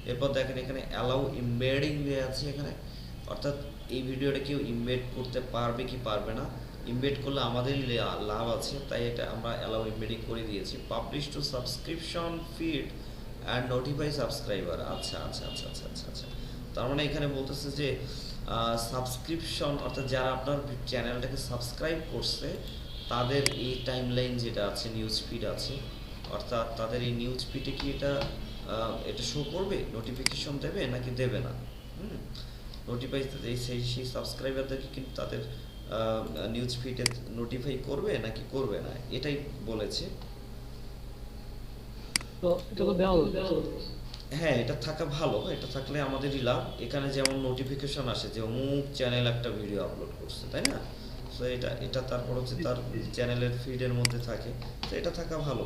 এরপর দেখেন এখানে অ্যালাউ ইমবেডিং দেওয়া আছে এখানে, অর্থাৎ এই ভিডিওটা কেউ ইমবেড করতে পারবে কি পারবে না, ইমবেড করলে আমাদেরই লাভ আছে, তাই এটা আমরা অ্যালাউ ইমবেডিং করে দিয়েছি। Publish two subscription feed and notify subscriber, আচ্ছা আচ্ছা আচ্ছা আচ্ছা আচ্ছা আচ্ছা, তার মানে এখানে বলতেছে যে সাবস্ক্রিপশন অর্থাৎ যারা আপনার চ্যানেলটাকে সাবস্ক্রাইব করছে তাদের এই টাইমলাইন যেটা আছে, নিউজ ফিড আছে, অর্থাৎ তাদের এই নিউজ ফিডে কি এটা শো করবে, নোটিফিকেশন দেবে নাকি দেবে না। নোটিফাই সেই সাবস্ক্রাইবারদেরকে কিন্তু তাদের নিউজ ফিডে নোটিফাই করবে নাকি করবে না, এটাই বলেছে। তো এটা তো দেওয়া হলো। হ্যাঁ, এটা থাকা ভালো, এটা থাকলে আমাদেরই লাভ। এখানে যেমন নোটিফিকেশন আসে যে অমুক চ্যানেল একটা ভিডিও আপলোড করছে, তাই না? সো এটা তারপর হচ্ছে তার চ্যানেলের ফিডের মধ্যে থাকে, তো এটা থাকা ভালো।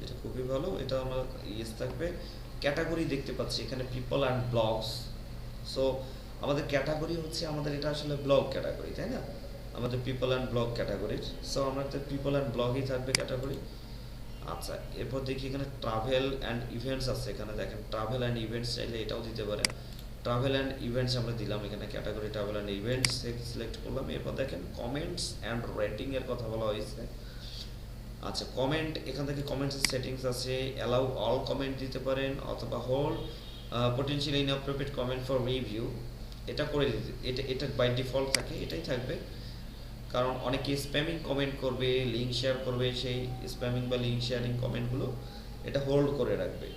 এটা খুবই ভালো। এটা আমার থাকবে। ক্যাটাগরি দেখতে পাচ্ছি এখানে পিপল অ্যান্ড ব্লগস। সো আমাদের ক্যাটাগরি হচ্ছে, আমাদের এটা আসলে ব্লগ ক্যাটাগরি, তাই না? আমাদের পিপল অ্যান্ড ব্লগ ক্যাটাগরির। সো আমাদের পিপল অ্যান্ড ব্লগই থাকবে ক্যাটাগরি। আচ্ছা, এরপর দেখি এখানে ট্রাভেল অ্যান্ড ইভেন্টস আছে। এখানে দেখেন ট্রাভেল অ্যান্ড ইভেন্টস, চাইলে এটাও দিতে পারেন। ট্রাভেল অ্যান্ড ইভেন্টস আমরা দিলাম, এখানে category travel and events select করলাম। এরপর দেখেন কমেন্টস অ্যান্ড রেটিং এর কথা বলা হয়েছে। আচ্ছা, কমেন্ট, এখান থেকে কমেন্টসের সেটিংস আছে। অ্যালাউ অল কমেন্ট দিতে পারেন, অথবা hold potentially inappropriate comment for review, এটা করে দিতে, এটা বাই ডিফল্ট থাকে, এটাই থাকবে। কারণ অনেকে স্প্যামিং কমেন্ট করবে, লিঙ্ক শেয়ার করবে, সেই স্প্যামিং বা লিঙ্ক শেয়ারিং কমেন্টগুলো এটা হোল্ড করে রাখবে।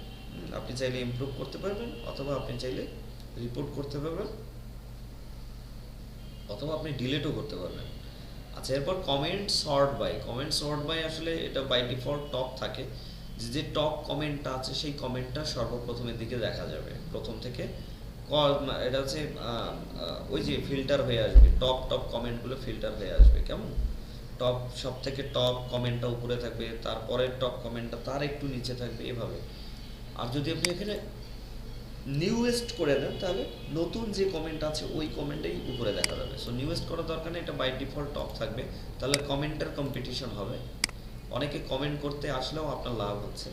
আপনি চাইলে ইমপ্রুভ করতে পারবেন, অথবা আপনি চাইলে রিপোর্ট করতে পারবেন, অথবা আপনি ডিলিটও করতে পারবেন। আচ্ছা, এরপর কমেন্ট সর্ট বাই আসলে এটা বাই ডিফল্ট টপ থাকে। যে টপ কমেন্টটা আছে সেই কমেন্টটা সর্বপ্রথমের দিকে দেখা যাবে, প্রথম থেকে। এটা হচ্ছে ওই যে ফিল্টার হয়ে আসবে, টপ কমেন্টগুলো ফিল্টার হয়ে আসবে, কেমন? টপ সব থেকে টপ কমেন্টটা উপরে থাকবে, তারপরের টপ কমেন্টটা তার একটু নিচে থাকবে, এভাবে। আর যদি আপনি এখানে নিউয়েস্ট করে দেন, তাহলে নতুন যে কমেন্ট আছে ওই কমেন্টেই উপরে দেখা যাবে। সো নিউয়েস্ট করার দরকার নেই, এটা বাই ডিফল্ট টপ থাকবে। তাহলে কমেন্টের কম্পিটিশন হবে, অনেকে কমেন্ট করতে আসলেও আপনার লাভ হচ্ছে।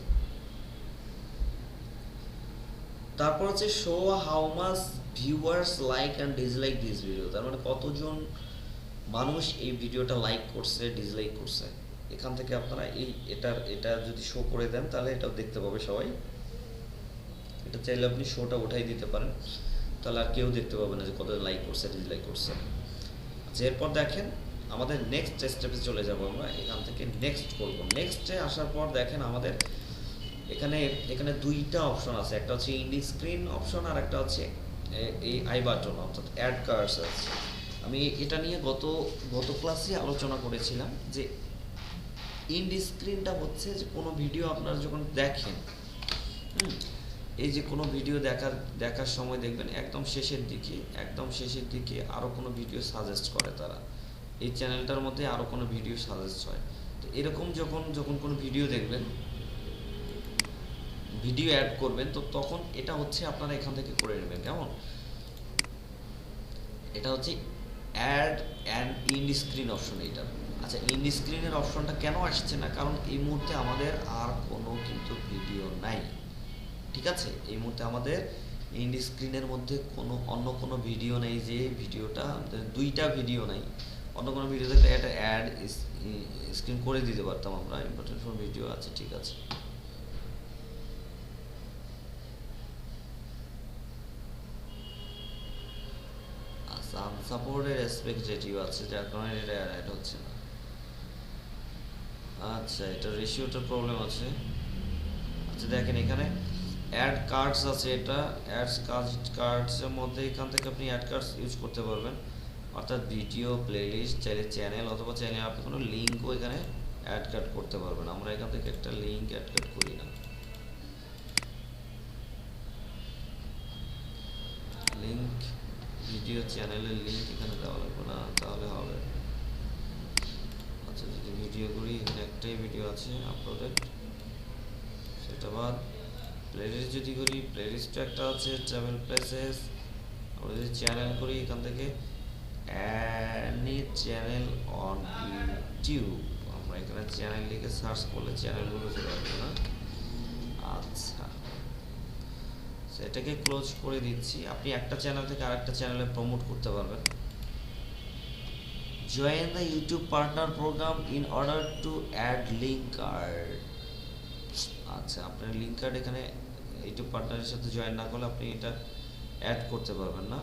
তারপর হচ্ছে show how much viewers like and dislike this video, তার মানে কতজন মানুষ এই ভিডিওটা লাইক করছে, ডিসলাইক করছে। এখান থেকে আপনারা এটা যদি শো করে দেন, তাহলে এটাও দেখতে পাবে সবাই। এটা চাইলে আপনি শোটা উঠাই দিতে পারেন, তাহলে আর কেউ দেখতে পাবে না যে কত লাইক করছে, ডিসলাইক করছে। আচ্ছা, এরপর দেখেন আমাদের নেক্সট স্টেপে চলে যাব আমরা। এখান থেকে নেক্সট করব। নেক্সটে আসার পর দেখেন আমাদের এখানে দুইটা অপশন আছে, একটা হচ্ছে ইন্ডি স্ক্রিন অপশন, আর একটা হচ্ছে এই আই বাটন অর্থাৎ অ্যাড কার্ডস আছে। আমি এটা নিয়ে গত ক্লাসে আলোচনা করেছিলাম যে ইন্ডি স্ক্রিনটা হচ্ছে যে কোনো ভিডিও আপনারা যখন দেখেন, এই যে কোনো ভিডিও দেখার সময় দেখবেন একদম শেষের দিকে আরও কোনো ভিডিও সাজেস্ট করে তারা, এই চ্যানেলটার মধ্যে আরও কোনো ভিডিও সাজেস্ট হয়। তো এরকম যখন কোনো ভিডিও দেখবেন, ভিডিও অ্যাড করবেন, তো তখন এটা হচ্ছে আপনারা এখান থেকে করে নেবেন, কেমন? এটা হচ্ছে ad and end screen option এইটা। আচ্ছা, ইন্ড স্ক্রিনের অপশনটা কেন আসছে না? কারণ এই মুহূর্তে আমাদের আর কোনো কিন্তু ভিডিও নাই, ঠিক আছে? এই মুহূর্তে আমাদের ইন্ড স্ক্রিনের মধ্যে অন্য কোনো ভিডিও নেই, যে ভিডিওটা দুইটা ভিডিও নাই। অন্য কোনো ভিডিও থাকলে এটা অ্যাড স্ক্রিন করে দিতে পারতাম আমরা। ইম্পর্টেন্ট ফর ভিডিও আছে, ঠিক আছে। সাপোর্টেড অ্যাসপেক্ট রেটিও আছে, যার কারণে এটা অ্যাড হচ্ছে না। আচ্ছা, এটা রেশিওটার প্রবলেম আছে। আচ্ছা, দেখেন এখানে অ্যাড কার্ডস আছে, এটা কার্ডসের মধ্যে এখান থেকে আপনি অ্যাড কার্ডস ইউজ করতে পারবেন, অর্থাৎ ভিডিও, প্লেলিস্ট, চাইলে চ্যানেল, অথবা চাইলে আপনি কোনো লিঙ্কও এখানে অ্যাড কার্ড করতে পারবেন। আমরা এখান থেকে একটা লিঙ্ক অ্যাড কার্ড করি না, লিঙ্ক ভিডিও চ্যানেলের লিঙ্ক এখানে দেওয়া লাগবে না, তাহলে হবে। আচ্ছা, যদি ভিডিও করি, এখানে একটাই ভিডিও আছে আপলোডেড, সেটা বাদ। প্লেলিস্ট যদি করি, প্লেলিস্টটা একটা আছে, ট্রাভেল প্লেসেস। আমরা যদি চ্যানেল করি, এখান থেকে অ্যানি চ্যানেল অন ইউটিউব, আমরা এখানে চ্যানেল লিখে সার্চ করলে চ্যানেলগুলো চলে আসবে না। আচ্ছা, সেটাকে ক্লোজ করে দিচ্ছি। আপনি একটা চ্যানেল থেকে আরেকটা চ্যানেলে প্রমোট করতে পারবেন। Join the YouTube partner program in order to add link card. আচ্ছা, আপনার লিঙ্ক কার্ড এখানে ইউটিউব পার্টনারের সাথে জয়েন না করলে আপনি এটা অ্যাড করতে পারবেন না।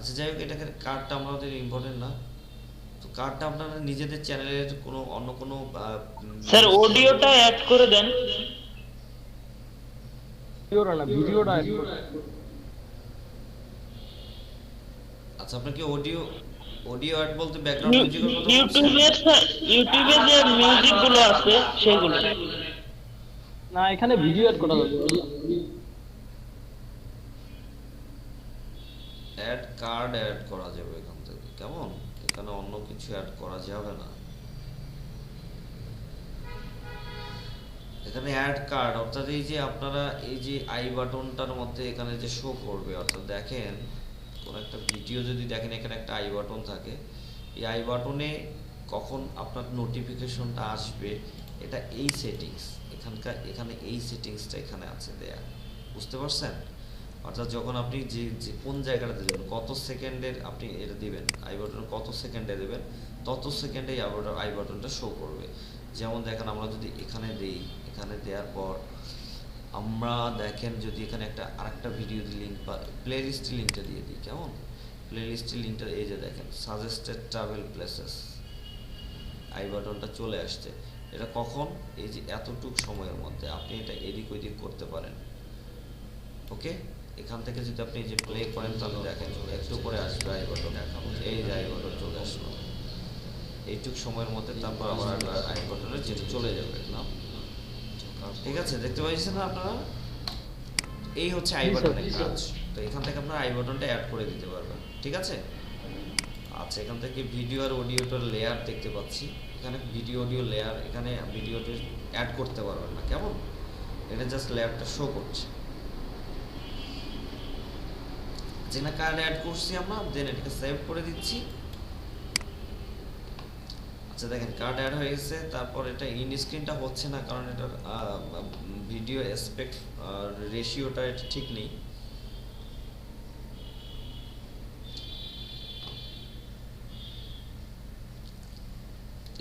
আচ্ছা যাই হোক, এটাকে কার্ডটা আমাদের ইম্পর্টেন্ট না। তো কার্ডটা আপনারা নিজেদের চ্যানেলের কোনো অন্য কোনো স্যার অডিওটা অ্যাড করে দেন। ভিডিওটা না, ভিডিওটা add করো। আচ্ছা আপনার কি অডিও অ্যাড বলতে ব্যাকগ্রাউন্ড মিউজিকের কথা বলছেন? ইউটিউবে যে মিউজিক গুলো আছে সেগুলো। না, এখানে ভিডিও অ্যাড করা যাবে। অ্যাড কার্ড অ্যাড করা যাবে এখান থেকে, কেমন? এখানে অন্য কিছু অ্যাড করা যাবে না। এখানে অ্যাড কার্ড অর্থাৎ এই যে আপনারা এই যে আই বাটনটার মধ্যে এখানে যে শো করবে, অর্থাৎ দেখেন কোন একটা ভিডিও যদি দেখেন এখানে একটা আই বাটন থাকে, এই আই বাটনে কখন আপনার নোটিফিকেশনটা আসবে এটা এই সেটিংস এখানে এই সেটিংসটা এখানে আছে দেয়া, বুঝতে পারছেন? অর্থাৎ যখন আপনি যে কোন জায়গাটাতে দেবেন, কত সেকেন্ডের আপনি এটা দিবেন, আই বাটন কত সেকেন্ডে দেবেন তত সেকেন্ডে আই বাটনটা শো করবে। যেমন দেখেন আমরা যদি এখানে দেই, এখানে দেওয়ার পর আমরা দেখেন যদি এখানে আরেকটা ভিডিও লিঙ্ক বা প্লে লিস্টের লিঙ্কটা দিয়ে দিই, কেমন? প্লে লিস্টের লিঙ্কটা এই যে দেখেন সাজেস্টেড ট্রাভেল প্লেসেস, আই বাটনটা চলে আসছে। এটা কখন? এই যে এতটুক সময়ের মধ্যে আপনি এটা এদিক ওইদিক করতে পারেন। ওকে, এখান থেকে যদি আপনি যে প্লে করেন তাহলে দেখেন একটু করে আসবে আই বাটন, এই যে আই বাটন চলে আসলো এইটুক সময়ের মধ্যে, তারপর আবার আই বাটনে যেটা চলে যাবে না। ঠিক আছে, দেখতে পাচ্ছেন না আপনারা? এই হচ্ছে আই বাটনের কাজ। তো এখান থেকে আপনারা আই বাটনটা অ্যাড করে দিতে পারবেন, ঠিক আছে? আচ্ছা, এখান থেকে ভিডিও আর অডিওটার লেয়ার দেখতে পাচ্ছি, এখানে ভিডিও অডিও লেয়ার, এখানে ভিডিওটা অ্যাড করতে পারবেন না, কেমন? এটা জাস্ট লেয়ারটা শো করছে। যেখানে কার্ড অ্যাড করছি আমরা, দেন এটাকে সেভ করে দিচ্ছি। আচ্ছা দেখেন কার্ড অ্যাড হয়ে গেছে। তারপর এটা ইন স্ক্রিনটা হচ্ছে না কারণ এটার ভিডিও অ্যাসপেক্ট রেশিওটা এটা ঠিক নেই।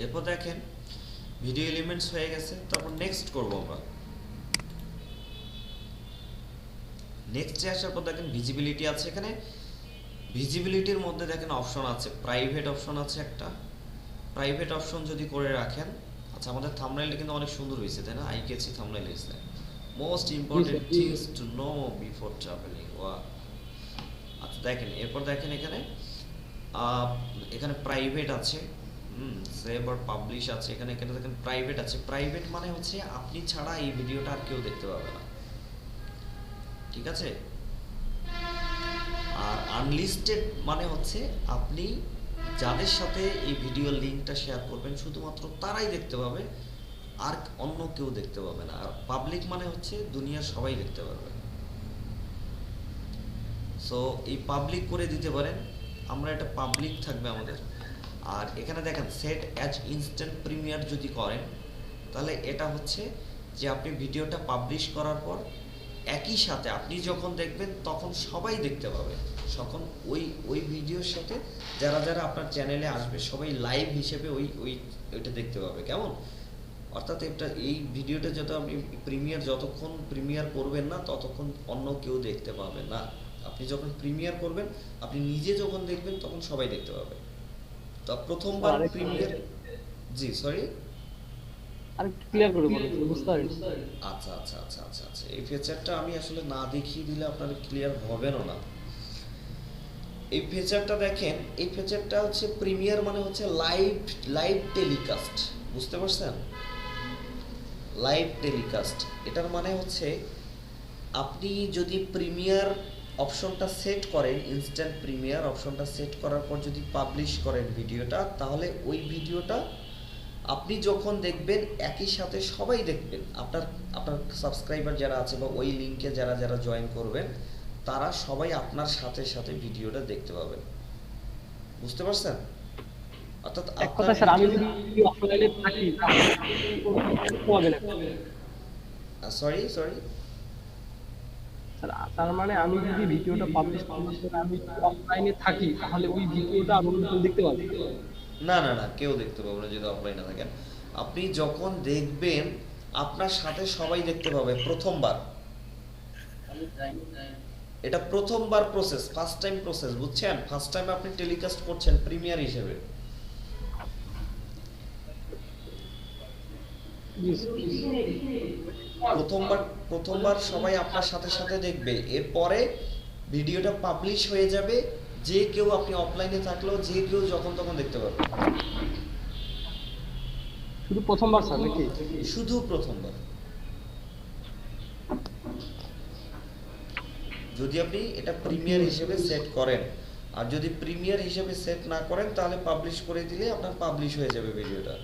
এরপর দেখেন ভিডিও এলিমেন্টস হয়ে গেছে। তারপর নেক্সট করব আমরা। নেক্সটে আসার পর দেখেন ভিজিবিলিটি আছে। এখানে ভিজিবিলিটির মধ্যে দেখেন অপশন আছে, প্রাইভেট অপশন আছে একটা। প্রাইভেট অপশন যদি করে রাখেন, আচ্ছা আমাদের থাম্বনেলটা কিন্তু অনেক সুন্দর হয়েছে তাই না? আই ক্যাচি থাম্বনেল হয়েছে। Most important things to know before travelling. ওয়া আচ্ছা দেখেন এরপর দেখেন এখানে প্রাইভেট আছে, সেভ আর পাবলিশ আছে। এখানে দেখেন প্রাইভেট আছে। প্রাইভেট মানে হচ্ছে আপনি ছাড়া এই ভিডিওটা আর কেউ দেখতে পাবে না, ঠিক আছে? আর আনলিস্টেড মানে হচ্ছে আপনি যাদের সাথে এই ভিডিও লিংকটা শেয়ার করবেন শুধুমাত্র তারাই দেখতে পাবে, আর অন্য কেউ দেখতে পাবে না। আর পাবলিক মানে হচ্ছে দুনিয়ার সবাই দেখতে পারবে। সো এই পাবলিক করে দিতে পারেন, আমরা এটা পাবলিক থাকবে আমাদের। আর এখানে দেখেন সেট অ্যাজ ইনস্ট্যান্ট প্রিমিয়ার যদি করেন তাহলে এটা হচ্ছে যে আপনি ভিডিওটা পাবলিশ করার পর একই সাথে আপনি যখন দেখবেন তখন সবাই দেখতে পাবে। তখন ওই ভিডিওর সাথে যারা যারা আপনার চ্যানেলে আসবে সবাই লাইভ হিসেবে ওইটা দেখতে পাবে, কেমন? অর্থাৎ এই ভিডিওটা যত আপনি যতক্ষণ প্রিমিয়ার করবেন না ততক্ষণ অন্য কেউ দেখতে পাবে না। আপনি যখন প্রিমিয়ার করবেন, আপনি নিজে যখন দেখবেন তখন সবাই দেখতে পাবে। তো প্রথমবার প্রিমিয়ার, জি সরি আরেকটু ক্লিয়ার করে বলুন, বুঝতে পারিনি। আচ্ছা এই ফিচারটা আমি আসলে না দেখিয়ে দিলে আপনার ক্লিয়ার হবে না। এই ফিচারটা দেখেন, এই ফিচারটা হচ্ছে প্রিমিয়ার মানে হচ্ছে লাইভ টেলিকাস্ট, বুঝতে পারছেন? লাইভ টেলিকাস্ট এটার মানে হচ্ছে আপনি যদি প্রিমিয়ার অপশনটা সেট করেন, ইনস্ট্যান্ট প্রিমিয়ার অপশনটা সেট করার পর যদি পাবলিশ করেন ভিডিওটা, তাহলে ওই ভিডিওটা আপনি যখন দেখবেন একই সাথে সবাই দেখবেন। আপনার সাবস্ক্রাইবার যারা আছে বা ওই লিংকে যারা যারা জয়েন করবেন তারা সবাই আপনার সাথে সাথে ভিডিওটা দেখতে পাবেন, বুঝতে পারছেন? অর্থাৎ এক কথা স্যার, আমি যদি অফলাইনে থাকি হবে না। সরি স্যার তার মানে আমি যদি ভিডিওটা পাবলিশ করার পর আমি অফলাইনে থাকি তাহলে ওই ভিডিওটা আপনি দেখতে পাবেন? না কেউ দেখতে পাবে না যদি অফলাইনে থাকেন। আপনি যখন দেখবেন আপনার সাথে সবাই দেখতে পাবে প্রথমবার। এটা প্রথমবার প্রসেস, ফার্স্ট টাইম প্রসেস, বুঝছেন? ফার্স্ট টাইম আপনি টেলিকাস্ট করছেন প্রিমিয়ার হিসেবে। প্রথমবার সবাই আপনার সাথে সাথে দেখবে, এরপরে ভিডিওটা পাবলিশ হয়ে যাবে, যে কেউ, আপনি অফলাইনে থাকলেও যে কেউ যখন তখন দেখতে পারবে। শুধু প্রথমবার স্যার নাকি? শুধু প্রথমবার। যদি আপনি এটা প্রিমিয়ার হিসেবে সেট করেন, আর যদি প্রিমিয়ার হিসেবে সেট না করেন তাহলে পাবলিশ করে দিলে আপনার পাবলিশ হয়ে যাবে ভিডিওটা।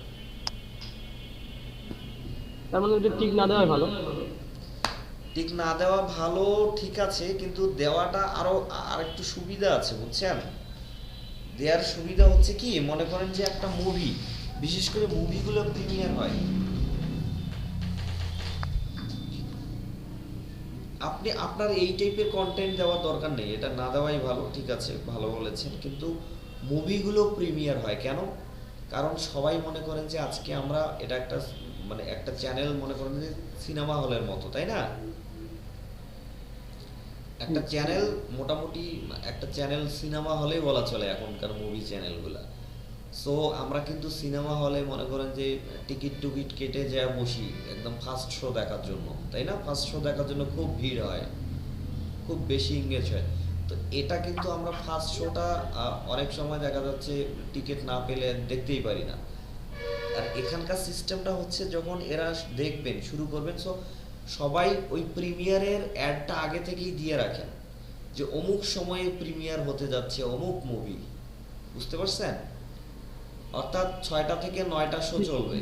তার মানে এটা টিক না দেওয়াই ভালো। টিক না দেওয়া ভালো, ঠিক আছে, কিন্তু দেওয়াটা আর একটু সুবিধা আছে, বুঝছেন? দেওয়ার সুবিধা হচ্ছে কি, মনে করেন যে একটা মুভি, বিশেষ করে মুভিগুলো প্রিমিয়ার হয়, আপনি আপনার এই টাইপের কন্টেন্ট দেওয়ার দরকার নেই, এটা না দেওয়াই ভালো, ঠিক আছে, ভালো বলেছেন। কিন্তু মুভিগুলো প্রিমিয়ার হয় কেন? কারণ সবাই মনে করেন যে আজকে আমরা এটা একটা, মানে একটা চ্যানেল মনে করেন যে সিনেমা হলের মতো, তাই না? একটা চ্যানেল মোটামুটি একটা চ্যানেল সিনেমা হলেই বলা চলে এখনকার মুভি চ্যানেলগুলা। সো আমরা কিন্তু সিনেমা হলে মনে করেন যে টিকিট কেটে যায় বসি একদম ফার্স্ট শো দেখার জন্য, তাই না? ফার্স্ট শো দেখার জন্য খুব ভিড় হয়, খুব বেশি এঙ্গেজ হয়। তো এটা কিন্তু আমরা ফার্স্ট শোটা অনেক সময় দেখা যাচ্ছে টিকিট না পেলে দেখতেই পারি না। আর এখানকার সিস্টেমটা হচ্ছে যখন এরা দেখবেন শুরু করবেন, সো সবাই ওই প্রিমিয়ারের অ্যাডটা আগে থেকেই দিয়ে রাখেন যে অমুক সময়ে প্রিমিয়ার হতে যাচ্ছে অমুক মুভি, বুঝতে পারছেন? অর্থাৎ 6টা থেকে 9টা শো চলবে,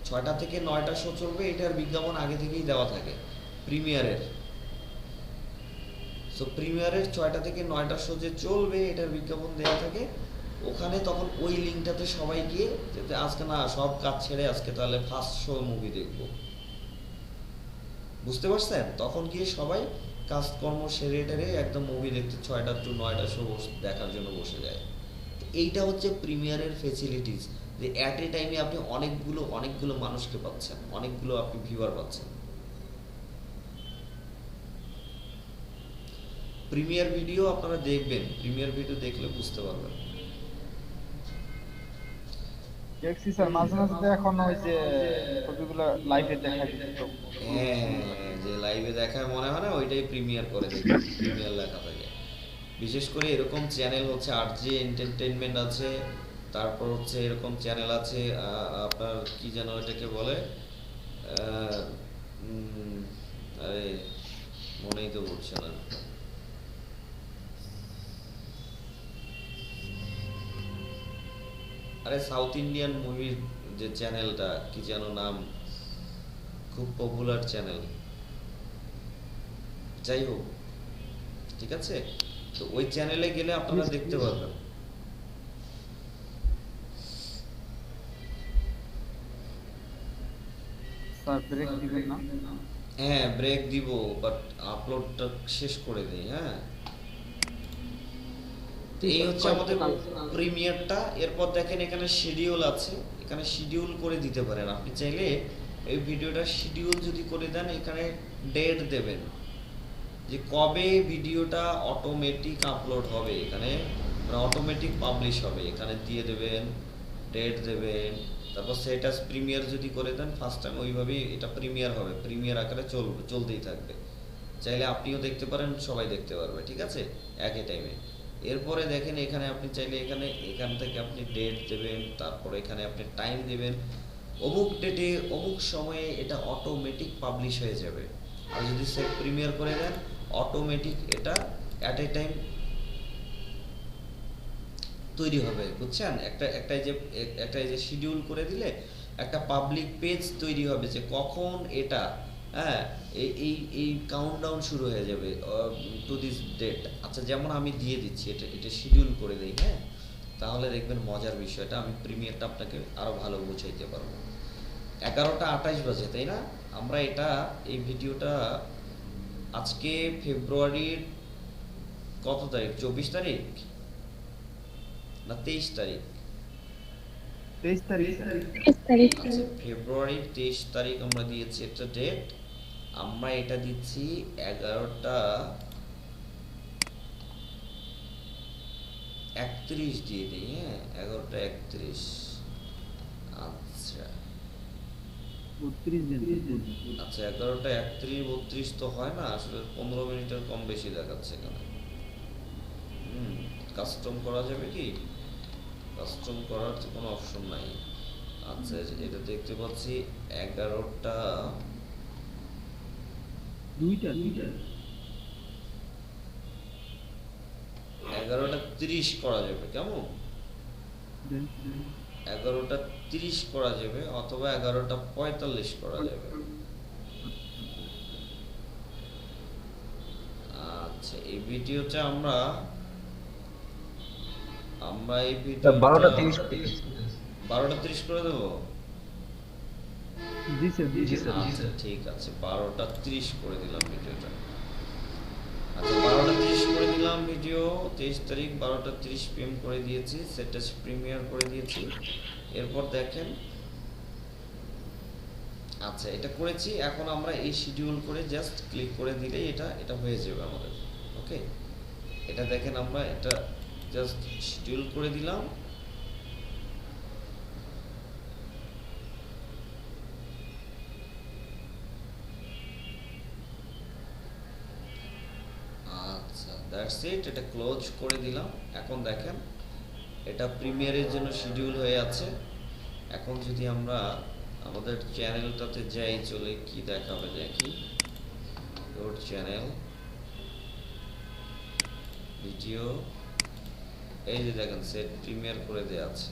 6টা থেকে 9টা শো চলবে, এটার বিজ্ঞাপন আগে থেকেই দেওয়া থাকে প্রিমিয়ারের। সো প্রিমিয়ারের 6টা থেকে 9টা শো যে চলবে এটার বিজ্ঞাপন দেওয়া থাকে, ওখানে তখন ওই লিঙ্কটাতে সবাই গিয়ে যে আজকে না সব কাজ ছেড়ে আজকে তাহলে ফার্স্ট শো মুভি দেখব, বুঝতে পারছেন? তখন গিয়ে সবাই কাজকর্ম সেরে টেরে একদম মুভি দেখতে 6টা টু 9টা শো দেখার জন্য বসে যায়। এইটা হচ্ছে প্রিমিয়ারের ফেসিলিটিস, যে অ্যাট এ টাইমে আপনি অনেকগুলো মানুষকে পাচ্ছেন, অনেকগুলো আপনি ভিউয়ার পাচ্ছেন। প্রিমিয়ার ভিডিও আপনারা দেখবেন, প্রিমিয়ার ভিডিও দেখলে বুঝতে পারবেন। দেখছি স্যার, মাঝে মাঝে এখন ওই যে ছবিগুলো লাইভে দেখায় দিত। হ্যাঁ, যে লাইভে দেখায় মনে হয় না, ওইটাই প্রিমিয়ার করে দেখবেন, প্রিমিয়ার লেখা থাকে। বিশেষ করে এরকম চ্যানেল হচ্ছে আরজে এন্টারটেইনমেন্ট আছে, তারপর হচ্ছে এরকম চ্যানেল আছে আপনার কি যেন এটাকে বলে, আরে মনেই তো পড়ছে না, আরে সাউথ ইন্ডিয়ান মুভির যে চ্যানেলটা কি যেন নাম, খুব পপুলার চ্যানেল, যাই হোক, ঠিক আছে? তো ওই চ্যানেলে গেলে আপনারা দেখতে পারবেন। স্যার ব্রেক দিবেন না? হ্যাঁ, ব্রেক দিব, বাট আপলোডটা শেষ করে দিই। হ্যাঁ, এই হচ্ছে আমাদের প্রিমিয়ারটা। এরপর দেখেন এখানে শিডিউল আছে, এখানে শিডিউল করে দিতে পারেন আপনি চাইলে। এই ভিডিওটা শিডিউল যদি করে দেন, এখানে ডেট দেবেন যে কবে ভিডিওটা অটোমেটিক আপলোড হবে, এখানে মানে অটোমেটিক পাবলিশ হবে, এখানে দিয়ে দেবেন, ডেট দেবেন। তারপর সেটা প্রিমিয়ার যদি করে দেন ফার্স্ট টাইম, ওইভাবেই এটা প্রিমিয়ার হবে, প্রিমিয়ার আকারে চলতেই থাকবে। চাইলে আপনিও দেখতে পারেন, সবাই দেখতে পারবে, ঠিক আছে, একই টাইমে। এরপরে দেখেন এখানে আপনি চাইলে এখান থেকে আপনি ডেট দেবেন, তারপরে এখানে আপনি টাইম দেবেন, অমুক ডেটে অমুক সময়ে এটা অটোমেটিক পাবলিশ হয়ে যাবে। আর যদি সেট প্রিমিয়ার করে দেন, অটোমেটিক এটা অ্যাট এ টাইম তৈরি হবে, বুঝছেন? একটা যে শিডিউল করে দিলে একটা পাবলিক পেজ তৈরি হবে যে কখন এটা, হ্যাঁ, এই কাউন্টডাউন শুরু হয়ে যাবে টু দিস ডেট। আচ্ছা, যেমন আমি দিয়ে দিচ্ছি, এটা শিডিউল করে দেই, হ্যাঁ, তাহলে দেখবেন মজার বিষয়টা, আমি প্রিমিয়ারটা আপনাকে আরো ভালো বুঝাইতে পারবো। 11টা 28 বাজে, তাই না? আমরা এই ভিডিওটা আজকে ফেব্রুয়ারির কত তারিখ? 24 তারিখ না 23 তারিখ? 23 তারিখ। আচ্ছা, ফেব্রুয়ারির 23 তারিখ আমরা দিয়েছি একটা ডেট। আমরা এটা দিচ্ছি 11টা 31 দিয়ে দিই, হ্যাঁ 11:31। আচ্ছা 11:31 তো হয় না আসলে, 15 মিনিটের কম বেশি দেখাচ্ছে এখানে। কাস্টম করা যাবে কি? কাস্টম করার তো কোনো অপশন নাই। আচ্ছা এটা দেখতে পাচ্ছি 11:30 করা যাবে, কেমন? 11:30 করা যাবে অথবা 11:45 করা যাবে। আচ্ছা এই ভিডিওটা আমরা এই ভিডিও 12:30 করে দেবো। আচ্ছা ঠিক আছে 12:30 করে দিলাম ভিডিওটা। আচ্ছা 12:30 করে দিলাম ভিডিও, 23 তারিখ 12:30 PM করে দিয়েছি, সেটা প্রিমিয়ার করে দিয়েছি। এরপর দেখেন, আচ্ছা এটা করেছি। এখন আমরা এই শিডিউল করে জাস্ট ক্লিক করে দিলেই এটা হয়ে যাবে আমাদের। ওকে এটা দেখেন, আমরা এটা জাস্ট শিডিউল করে দিলাম। আচ্ছা দ্যাটস ইট, এটা ক্লোজ করে দিলাম। এখন দেখেন এটা প্রিমিয়ারের জন্য শিডিউল হয়ে আছে। এখন যদি আমরা আমাদের চ্যানেলটাতে যাই, চলে কি দেখাবে দেখি, রোড চ্যানেল ভিডিও, এই যে দেখেন সেট প্রিমিয়ার করে দেওয়া আছে।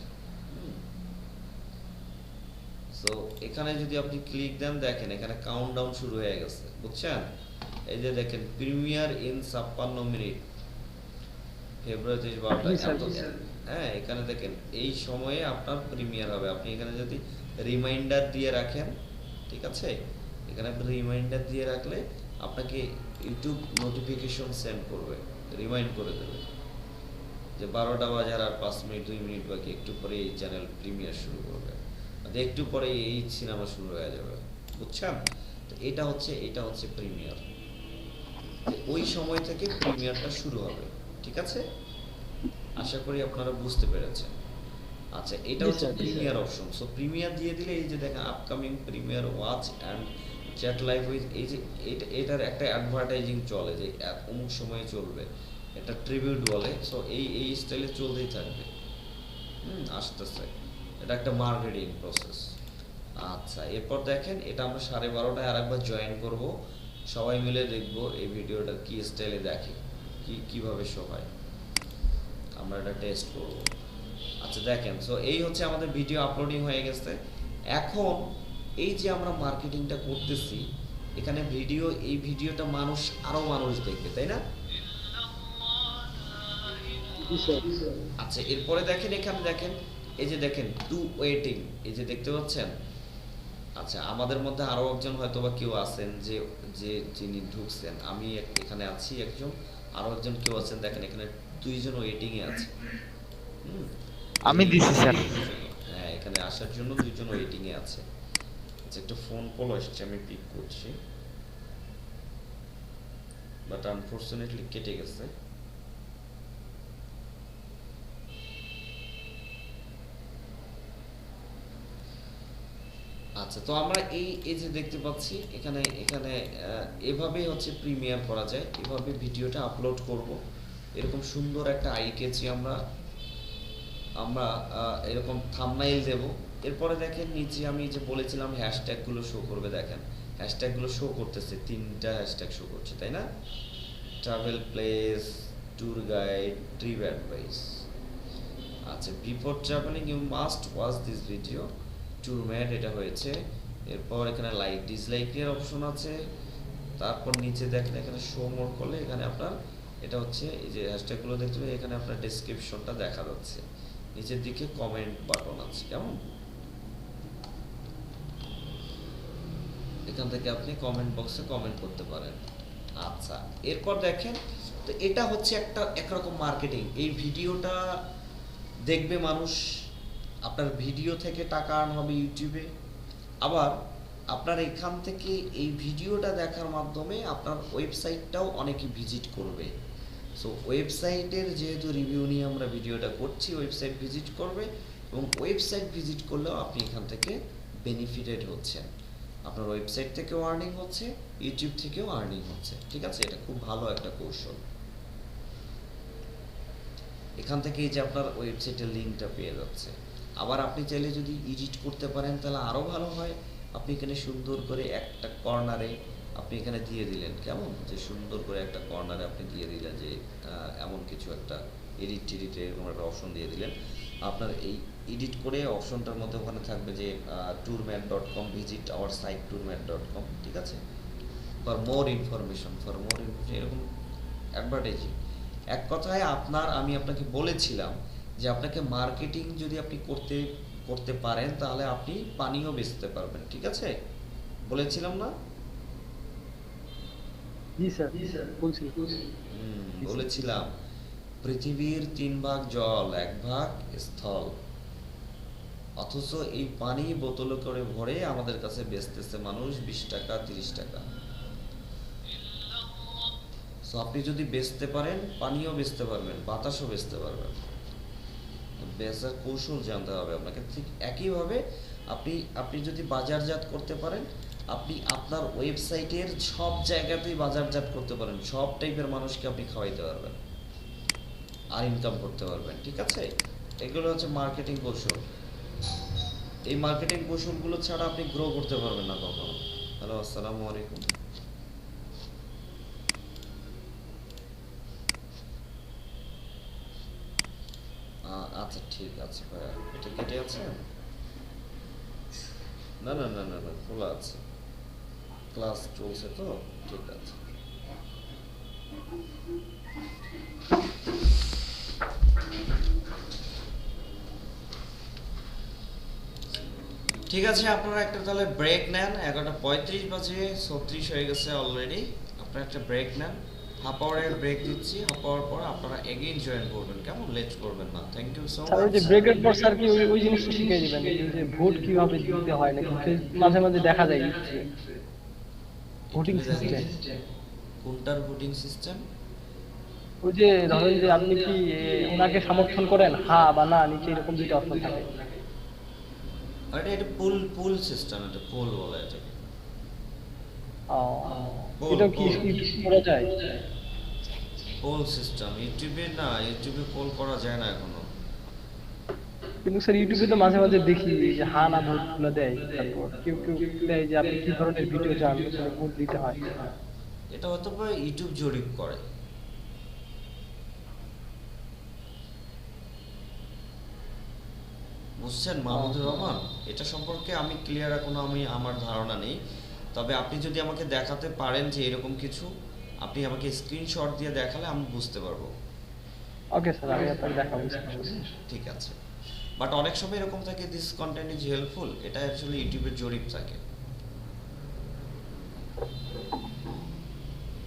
সো এখানে যদি আপনি ক্লিক দেন, দেখেন এখানে কাউন্টডাউন শুরু হয়ে গেছে, বুঝছেন? এই যে দেখেন প্রিমিয়ার ইন 56 মিনিট, ফেব্রুয়ারি 12টা। হ্যাঁ এখানে দেখেন এই সময়ে আপনার প্রিমিয়ার হবে। আপনি এখানে যদি রিমাইন্ডার দিয়ে রাখেন, ঠিক আছে, এখানে আপনি রিমাইন্ডার দিয়ে রাখলে আপনাকে ইউটিউব নোটিফিকেশন সেন্ড করবে, রিমাইন্ড করে দেবে যে 12টা বাজার আর 5 মিনিট 2 মিনিট বাকি, একটু পরে এই চ্যানেল প্রিমিয়ার শুরু করবে, একটু পরে এই সিনেমা শুরু হয়ে যাবে, বুঝছেন? তো এটা হচ্ছে প্রিমিয়ার। ওই সময় থেকে প্রিমিয়ারটা শুরু হবে, ঠিক আছে? আশা করি আপনারা বুঝতে পেরেছেন। আচ্ছা এটা হচ্ছে প্রিমিয়ার অপশন। সো প্রিমিয়ার দিয়ে দিলে এই যে দেখেন upcoming premier watch and chat live with, এই যে এটার একটা অ্যাডভার্টাইজিং চলে যে অমুক সময়ে চলবে, এটা ট্রিবিউট বলে। সো এই স্টাইলে চলতেই থাকবে, আসতেছে। এটা একটা মার্কেটিং প্রসেস। আচ্ছা এরপর দেখেন এটা আমরা 12:30টায় আরেকবার জয়েন করব, সবাই মিলে দেখব এই ভিডিওটা কি স্টাইলে দেখে, কিভাবে শো হয়, আমরা এটা টেস্ট করব। আচ্ছা দেখেন, সো এই হচ্ছে আমাদের ভিডিও আপলোডিং হয়ে গেছে। এখন এই যে আমরা মার্কেটিংটা করতেছি, এখানে এই ভিডিওটা আরো মানুষ দেখবে, তাই না? আচ্ছা এরপরে দেখেন, এখানে দেখেন এই যে দেখেন টু ওয়েটিং, এই যে দেখতে পাচ্ছেন। আচ্ছা আমাদের মধ্যে আরো একজন হয়তো বা কেউ আছেন যিনি ঢুকছেন, আমি এখানে আছি একজন, আরো একজন কেউ আছেন, দেখেন এখানে 2 জন ওয়েটিং এ আছে। আমি দিছি স্যার। হ্যাঁ এখানে আসার জন্য 2 জন ওয়েটিং এ আছে। আচ্ছা একটা ফোন কল আসছে, আমি পিক করছি, বাট আনফরচুনেটলি কেটে গেছে। আচ্ছা তো আমরা এই যে দেখতে পাচ্ছি এখানে এভাবেই হচ্ছে প্রিমিয়ার করা যায়, এভাবে ভিডিওটা আপলোড করব। এরকম সুন্দর একটা আই কেচি আমরা এরকম থাম্বনেইল দেব। এরপরে দেখেন নিচে আমি যে বলেছিলাম হ্যাশট্যাগুলো শো করবে, দেখেন হ্যাশট্যাগুলো শো করতেছে, 3টা হ্যাশট্যাগ শো করছে, তাই না? Travel place, tour guide, trip advice. আচ্ছা before travelling you must watch this video, tour mate এটা হয়েছে। এরপর এখানে লাইক ডিসলাইকের অপশন আছে। তারপর নিচে দেখেন এখানে শো মোর করলে এখানে আপনার এটা হচ্ছে এই যে হ্যাশট্যাগুলো দেখতে পাবেন, এখানে আপনার ডেসক্রিপশনটা দেখা যাচ্ছে, নিচের দিকে কমেন্ট বাটন আছে, কেমন? এখান থেকে আপনি কমেন্ট বক্সে কমেন্ট করতে পারেন। আচ্ছা এরপর দেখেন, তো এটা হচ্ছে একরকম মার্কেটিং। এই ভিডিওটা দেখবে মানুষ, আপনার ভিডিও থেকে টাকা আর্ন হবে ইউটিউবে। আবার আপনার এখান থেকে এই ভিডিওটা দেখার মাধ্যমে আপনার ওয়েবসাইটটাও অনেকে ভিজিট করবে। সো ওয়েবসাইটের যেহেতু রিভিউ নিয়ে আমরা ভিডিওটা করছি, ওয়েবসাইট ভিজিট করবে এবং ওয়েবসাইট ভিজিট করলেও আপনি এখান থেকে বেনিফিটেড হচ্ছেন। আপনার ওয়েবসাইট থেকেও আর্নিং হচ্ছে, ইউটিউব থেকেও আর্নিং হচ্ছে, ঠিক আছে? এটা খুব ভালো একটা কৌশল। এখান থেকে এই যে আপনার ওয়েবসাইটের লিঙ্কটা পেয়ে যাচ্ছে। আবার আপনি চাইলে যদি এডিট করতে পারেন তাহলে আরও ভালো হয়। আপনি এখানে সুন্দর করে একটা কর্নারে আপনি এখানে দিয়ে দিলেন, কেমন যে সুন্দর করে একটা কর্নারে আপনি দিয়ে দিলেন যে এমন কিছু একটা এডিট এরকম একটা অপশন দিয়ে দিলেন। আপনার এই এডিট করে অপশনটার মধ্যে ওখানে থাকবে যে tourmat.com, visit our site tourmat.com, ঠিক আছে? ফর মোর ইনফরমেশন এরকম অ্যাডভার্টাইজিং। এক কথায় আমি আপনাকে বলেছিলাম যে আপনাকে মার্কেটিং যদি আপনি করতে পারেন তাহলে আপনি পানিও বেচতে পারবেন, ঠিক আছে? বলেছিলাম না? জি স্যার, বলছি। বলেছিলাম পৃথিবীর 3 ভাগ জল, 1 ভাগ স্থল, অথচ এই পানি বোতলে করে ভরে আমাদের কাছে বেচতেছে মানুষ 20 টাকা 30 টাকা। সো আপনি যদি বেচতে পারেন পানিও বেচতে পারবেন, বাতাসও বেচতে পারবেন। বেচার কৌশল জানতে হবে আপনাকে। ঠিক একইভাবে আপনি যদি বাজারজাত করতে পারেন, আপনি আপনার ওয়েবসাইটের সব জায়গাতেই বাজারজাত করতে পারেন, সব টাইপের মানুষকে আপনি খাওয়াইতে পারবেন আর ইনকাম করতে পারবেন, ঠিক আছে? এগুলো হচ্ছে মার্কেটিং কৌশল। এই মার্কেটিং কৌশলগুলো ছাড়া আপনি গ্রো করতে পারবেন না কখনো। হ্যালো, আসসালামু আলাইকুম। আচ্ছা ঠিক আছে ভাইয়া, এটা কেটে আছে? না না না না না, খোলা আছে, ক্লাস চলছে তো, ঠিক আছে। ঠিক আছে, আপনারা একটা তাহলে ব্রেক নেন। 11:35 বাজে, 36 হয়ে গেছে অলরেডি। আপনারা একটা ব্রেক নেন, হাফ আওয়ারের ব্রেক দিচ্ছি। হাফ আওয়ার পর আপনারা এগেইন জয়েন করবেন, কেমন? লেট করবেন না। থ্যাংক ইউ সো স্যার, ওই যে মাচ। ব্রেকের পর স্যার কি ওই জিনিসটা শিখিয়ে দিবেন, এই যে ভোট কিভাবে দিতে হয় নাকি মাঝে মাঝে দেখা যায় ভোটিং সিস্টেম। কোনটার ভোটিং সিস্টেম? ওই যে ধরেন যে আপনি কি ওনাকে সমর্থন করেন, হ্যাঁ বা না, নিচে এরকম দুটো অপশন থাকে। এটা পুল সিস্টেম, এটা পোল বলে এটাকে। এটা কি করা যায়? পোল সিস্টেম ইউটিউবে না, ইউটিউবে পোল করা যায় না এখনো। কিন্তু স্যার ইউটিউবে তো মাঝে মাঝে দেখি যে হ্যাঁ না ভোট গুলো দেয়, তারপর কেউ কেউ দেয় যে আপনি কি ধরনের ভিডিও চান সেখানে ভোট দিতে হয়। এটা হয়তো বা ইউটিউব জরিপ করে। বুঝছেন মাহমুদুর রহমান? এটা সম্পর্কে আমি ক্লিয়ার এখনো আমার ধারণা নেই। তবে আপনি যদি আমাকে দেখাতে পারেন যে এরকম কিছু, আপনি আমাকে স্ক্রিনশট দিয়ে দেখালে আমি বুঝতে পারবো। ওকে স্যার, আমি আপনাকে দেখাবো। ঠিক আছে, বাট অনেক সময় এরকম থাকে দিস কন্টেন্ট ইজ হেল্পফুল, এটা অ্যাকচুয়ালি ইউটিউবের জরিপ থাকে।